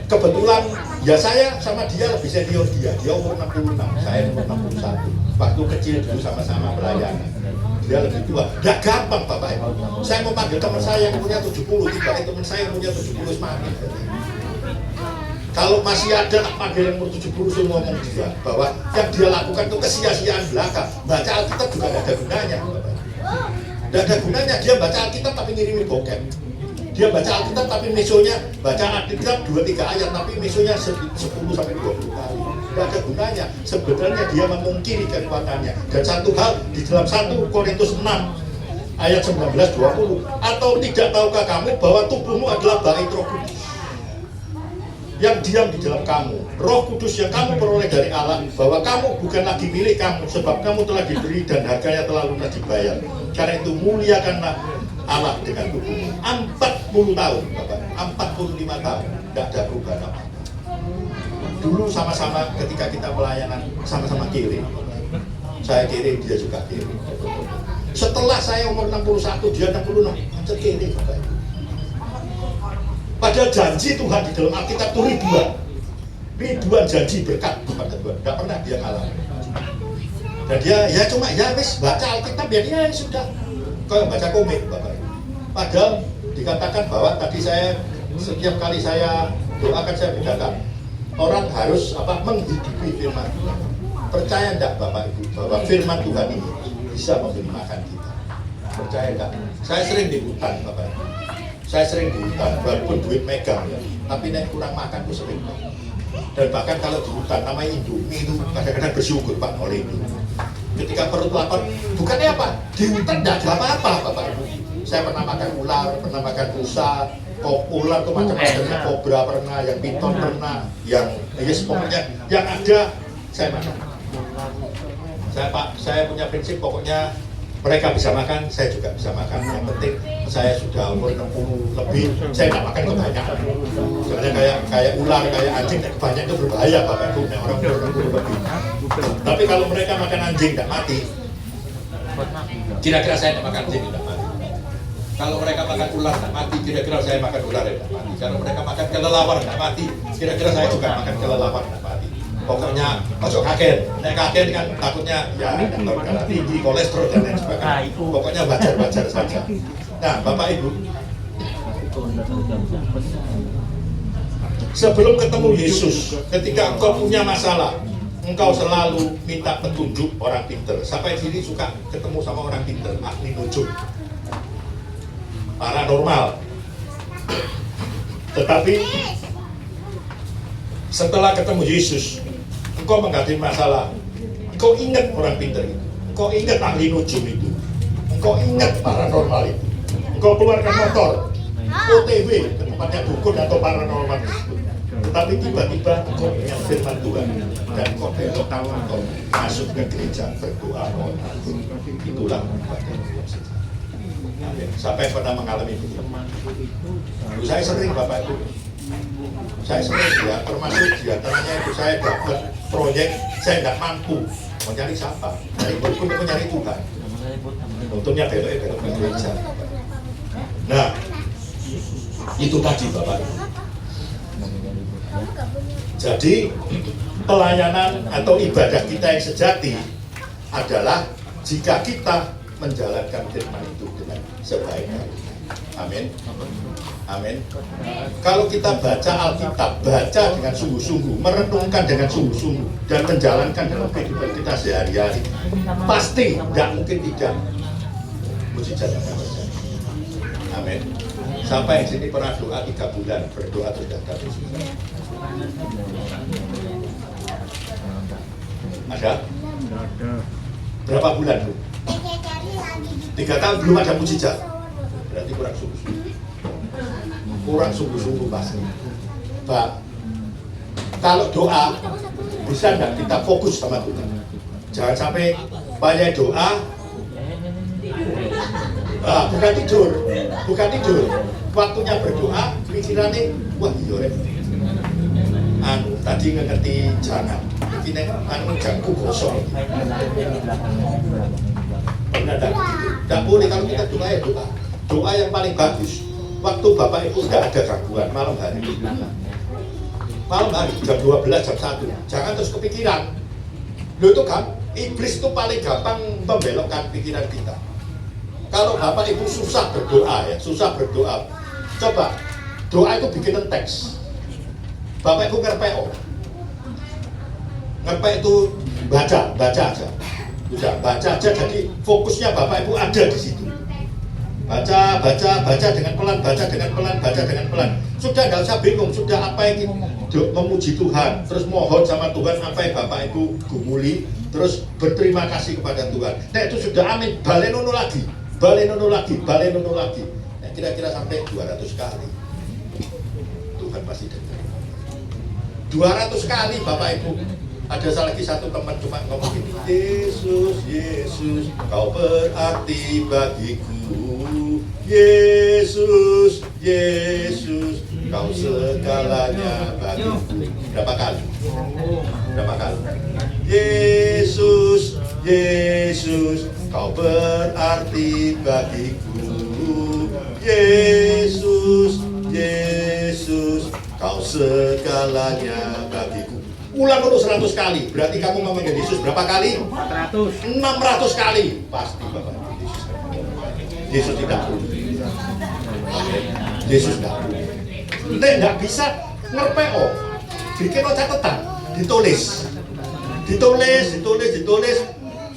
Kebetulan ya saya sama dia lebih senior dia umur 66, saya umur 61. Waktu kecil dulu sama-sama pelayanan. Dia lebih tua. Gak gampang Bapak Ibu. Saya mau panggil teman saya yang umurnya 70, teman saya yang umurnya 70 semakin. Kalau masih ada panggil yang umur 70 semua ngomong dia bahwa yang dia lakukan itu kesia-siaan belaka. Baca Alkitab juga gak ada gunanya. Tidak ada gunanya dia baca Alkitab tapi ngirimin bokep. Dia baca Alkitab tapi mesonya baca Alkitab 2-3 ayat tapi mesonya 10-20 kali. Tidak ada gunanya. Sebenarnya dia memungkiri kekuatannya. Dan satu hal di dalam 1 Korintus 6 ayat 19-20, atau tidak tahukah kamu bahwa tubuhmu adalah bait Roh Kudus yang diam di dalam kamu, Roh Kudus yang kamu peroleh dari Allah, bahwa kamu bukan lagi milik kamu, sebab kamu telah diberi dan harganya telah lunas dibayar. Karena itu muliakanlah Allah dengan tubuhmu. 40 tahun Bapak, 45 tahun tidak ada perubahan apa. Dulu sama-sama ketika kita pelayanan sama-sama kirim. Saya kirim, dia juga kirim. Setelah saya umur 61, dia 66, macam kirim Bapak. Padahal janji Tuhan di dalam Alkitab itu ribuan janji berkat kepada Tuhan. Tidak pernah dia kalah. Dan dia ya cuma ya wis baca Alkitab ya dia sudah kayak baca komik Bapak. Padahal dikatakan bahwa tadi saya setiap kali saya doakan saya bedakan orang harus menghidupi firman Tuhan. Percaya enggak Bapak Ibu bahwa firman Tuhan ini bisa memberi makan kita? Percaya enggak? Saya sering di hutan Bapak Ibu. Saya sering di hutan walaupun duit megang ya, tapi naik kurang makan tuh sering Pak. Dan bahkan kalau di hutan namanya Indomie itu kadang-kadang bersyukur Pak oleh itu. Ketika perut lapar, bukannya apa? Di hutan enggak ada apa-apa Bapak Ibu. Saya pernah makan ular, pernah makan rusa, ular tuh macam-macamnya, kobra pernah, yang piton pernah, yang pokoknya yang ada saya makan. Saya punya prinsip pokoknya mereka bisa makan, saya juga bisa makan. Yang penting saya sudah umur 60 lebih, saya nggak makan kebanyakan. Soalnya kayak ular, kayak anjing, kebanyakan itu berbahaya Bapak Ibu, orang umur 60 lebih. Tapi kalau mereka makan anjing nggak mati, kira-kira saya nggak makan anjing nggak mati. Kalau mereka makan ular nggak mati, kira-kira saya makan ular nggak mati. Kalau mereka makan kelelawar nggak mati, kira-kira saya juga makan kelelawar nggak mati. Pokoknya masuk kaget, naik kaget kan takutnya ya darah tinggi, kolesterol dan lain sebagainya. Pokoknya wajar-wajar saja. Nah, Bapak Ibu, sebelum ketemu Yesus, ketika engkau punya masalah, engkau selalu minta petunjuk orang pinter. Sampai sini suka ketemu sama orang pinter, ahli nujum, paranormal. Tetapi setelah ketemu Yesus, engkau menghadapi masalah, engkau ingat orang pinter itu, engkau ingat ahli nujum itu, engkau ingat paranormal itu, engkau keluarkan motor, OTW ke tempatnya dukun atau paranormal itu. Tetapi tiba-tiba engkau ingat firman Tuhan dan engkau belok engkau masuk ke gereja berdoa mohon ampun. Itulah ibadah. Sampai pernah mengalami begitu. Saya sering Bapak Ibu, saya sering ya, termasuk diantaranya itu saya dapat proyek, saya nggak mampu mencari siapa, dari pun mencari Tuhan. Untungnya belok ke gereja. Nah, itu tadi Bapak Ibu. Jadi pelayanan atau ibadah kita yang sejati adalah jika kita menjalankan firman itu dengan sebaik-baiknya. Amin. Amin. Kalau kita baca Alkitab, baca dengan sungguh-sungguh, merenungkan dengan sungguh-sungguh, dan menjalankan dalam kehidupan kita sehari-hari, pasti tidak mungkin tidak mujizat akan terjadi. Amin. Sampai di sini pernah doa 3 bulan, berdoa terus datang Yesus. Ada? Berapa bulan Bu? 3 tahun belum ada mujizat. Berarti kurang sungguh-sungguh. Kurang sungguh-sungguh pasti. Pak, kalau doa bisa enggak kita fokus sama Tuhan? Jangan sampai banyak doa, bukan tidur. Waktunya berdoa, pikirannya, wah iya tadi ngerti jangan, ini jangku gosong. Benar enggak? Enggak boleh kalau kita doa ya doa. Doa yang paling bagus waktu Bapak Ibu nggak ada gangguan malam hari. Malam hari jam 12, jam 1. Jangan terus kepikiran. Loh itu kan iblis itu paling gampang membelokkan pikiran kita. Kalau Bapak Ibu susah berdoa ya, coba doa itu bikin teks. Bapak Ibu ngerpeo. Ngerpeo itu baca aja. Sudah baca aja, jadi fokusnya Bapak Ibu ada di situ. Baca dengan pelan. Sudah nggak usah bingung, sudah apa yang memuji Tuhan, terus mohon sama Tuhan apa yang Bapak Ibu gumuli, terus berterima kasih kepada Tuhan. Nah itu sudah amin, balenono lagi. Nah, kira-kira sampai 200 kali. Tuhan pasti dengar. 200 kali Bapak Ibu. Ada lagi satu teman cuma ngomong gini, Yesus, kau berarti bagiku. Yesus, kau segalanya bagiku. Berapa kali? Yesus, kau berarti bagiku. Yesus, kau segalanya bagiku. ulang untuk 100 kali. Berarti kamu memanggil Yesus berapa kali? 400. 600 kali. Pasti Bapak Yesus. Yesus tidak perlu. Yesus tidak perlu. Nek tidak bisa ngerpeo. Bikin catatan, ditulis. Ditulis.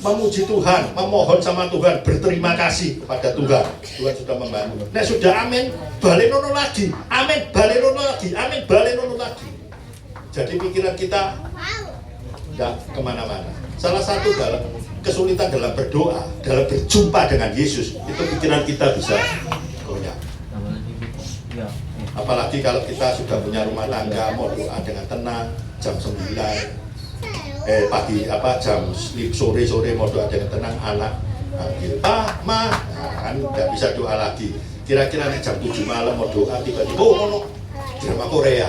Memuji Tuhan, memohon sama Tuhan, berterima kasih kepada Tuhan. Tuhan sudah membantu. Nek sudah amin, balenono lagi. Amin, balenono lagi. Amin, balenono lagi. Jadi pikiran kita tidak kemana-mana. Salah satu dalam kesulitan dalam berdoa, dalam berjumpa dengan Yesus, itu pikiran kita bisa goyah. Apalagi kalau kita sudah punya rumah tangga, mau doa dengan tenang, jam 9, jam sore mau doa dengan tenang, anak panggil Ma, kan nggak bisa doa lagi. Kira-kira nih jam 7 malam mau doa, tiba-tiba drama Korea.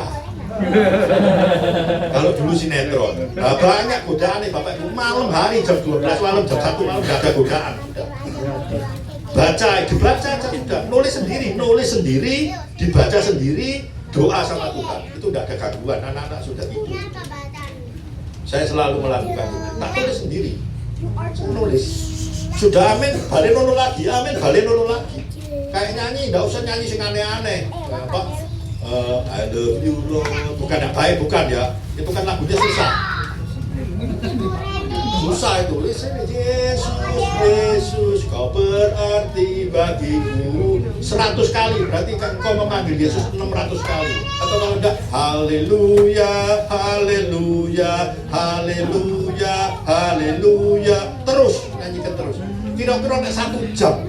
Kalau dulu sinetron, banyak godaan nih Bapak Ibu. Malam hari jam 12 malam, jam 1 malam nggak ada godaan. Dibaca aja sudah. Nulis sendiri, dibaca sendiri, doa sama Tuhan. Itu tidak ada gangguan, anak-anak sudah tidur. Saya selalu melakukan itu. Tak tulis sendiri. Saya nulis. Sudah amin, balenono lagi. Amin, balenono lagi. Kayak nyanyi, tidak usah nyanyi sing aneh-aneh. Apa? I love you Lord. Bukan yang baik, bukan ya. Itu kan lagunya susah. Susah itu. Yesus, kau berarti bagiku. 100 kali, berarti kan kau memanggil Yesus 600 kali. Atau kalau enggak, haleluya, haleluya, haleluya, haleluya. Terus, nyanyikan terus. Kira-kira 1 jam.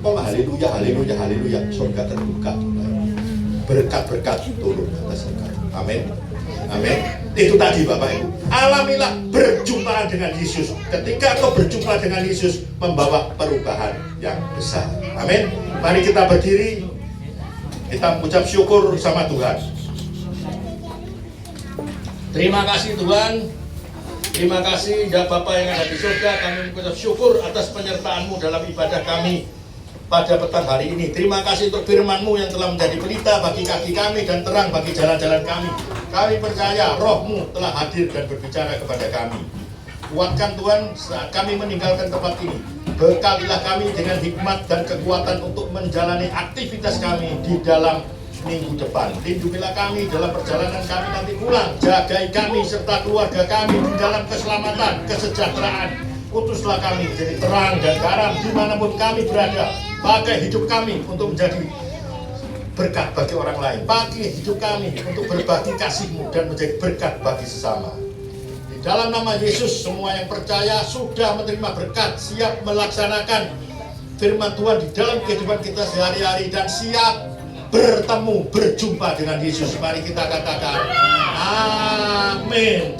Kau haleluya, haleluya, haleluya. Surga terbuka. Berkat-berkat turun atas engkau. Amin. Amin. Itu tadi Bapak Ibu. Alamilah berjumpa dengan Yesus. Ketika kau berjumpa dengan Yesus, membawa perubahan yang besar. Amin. Mari kita berdiri. Kita mengucap syukur sama Tuhan. Terima kasih Tuhan. Terima kasih ya Bapak yang ada di surga. Kami mengucap syukur atas penyertaan-Mu dalam ibadah kami pada petang hari ini. Terima kasih untuk firman-Mu yang telah menjadi pelita bagi kaki kami dan terang bagi jalan-jalan kami. Kami percaya Roh-Mu telah hadir dan berbicara kepada kami. Kuatkan Tuhan saat kami meninggalkan tempat ini. Bekalilah kami dengan hikmat dan kekuatan untuk menjalani aktivitas kami di dalam minggu depan. Lindungilah kami dalam perjalanan kami nanti pulang. Jagai kami serta keluarga kami di dalam keselamatan, kesejahteraan. Utuslah kami menjadi terang dan garam dimanapun kami berada. Pakai hidup kami untuk menjadi berkat bagi orang lain. Pakai hidup kami untuk berbagi kasih-Mu dan menjadi berkat bagi sesama. Di dalam nama Yesus, semua yang percaya sudah menerima berkat, siap melaksanakan firman Tuhan di dalam kehidupan kita sehari-hari dan siap bertemu, berjumpa dengan Yesus. Mari kita katakan, amin.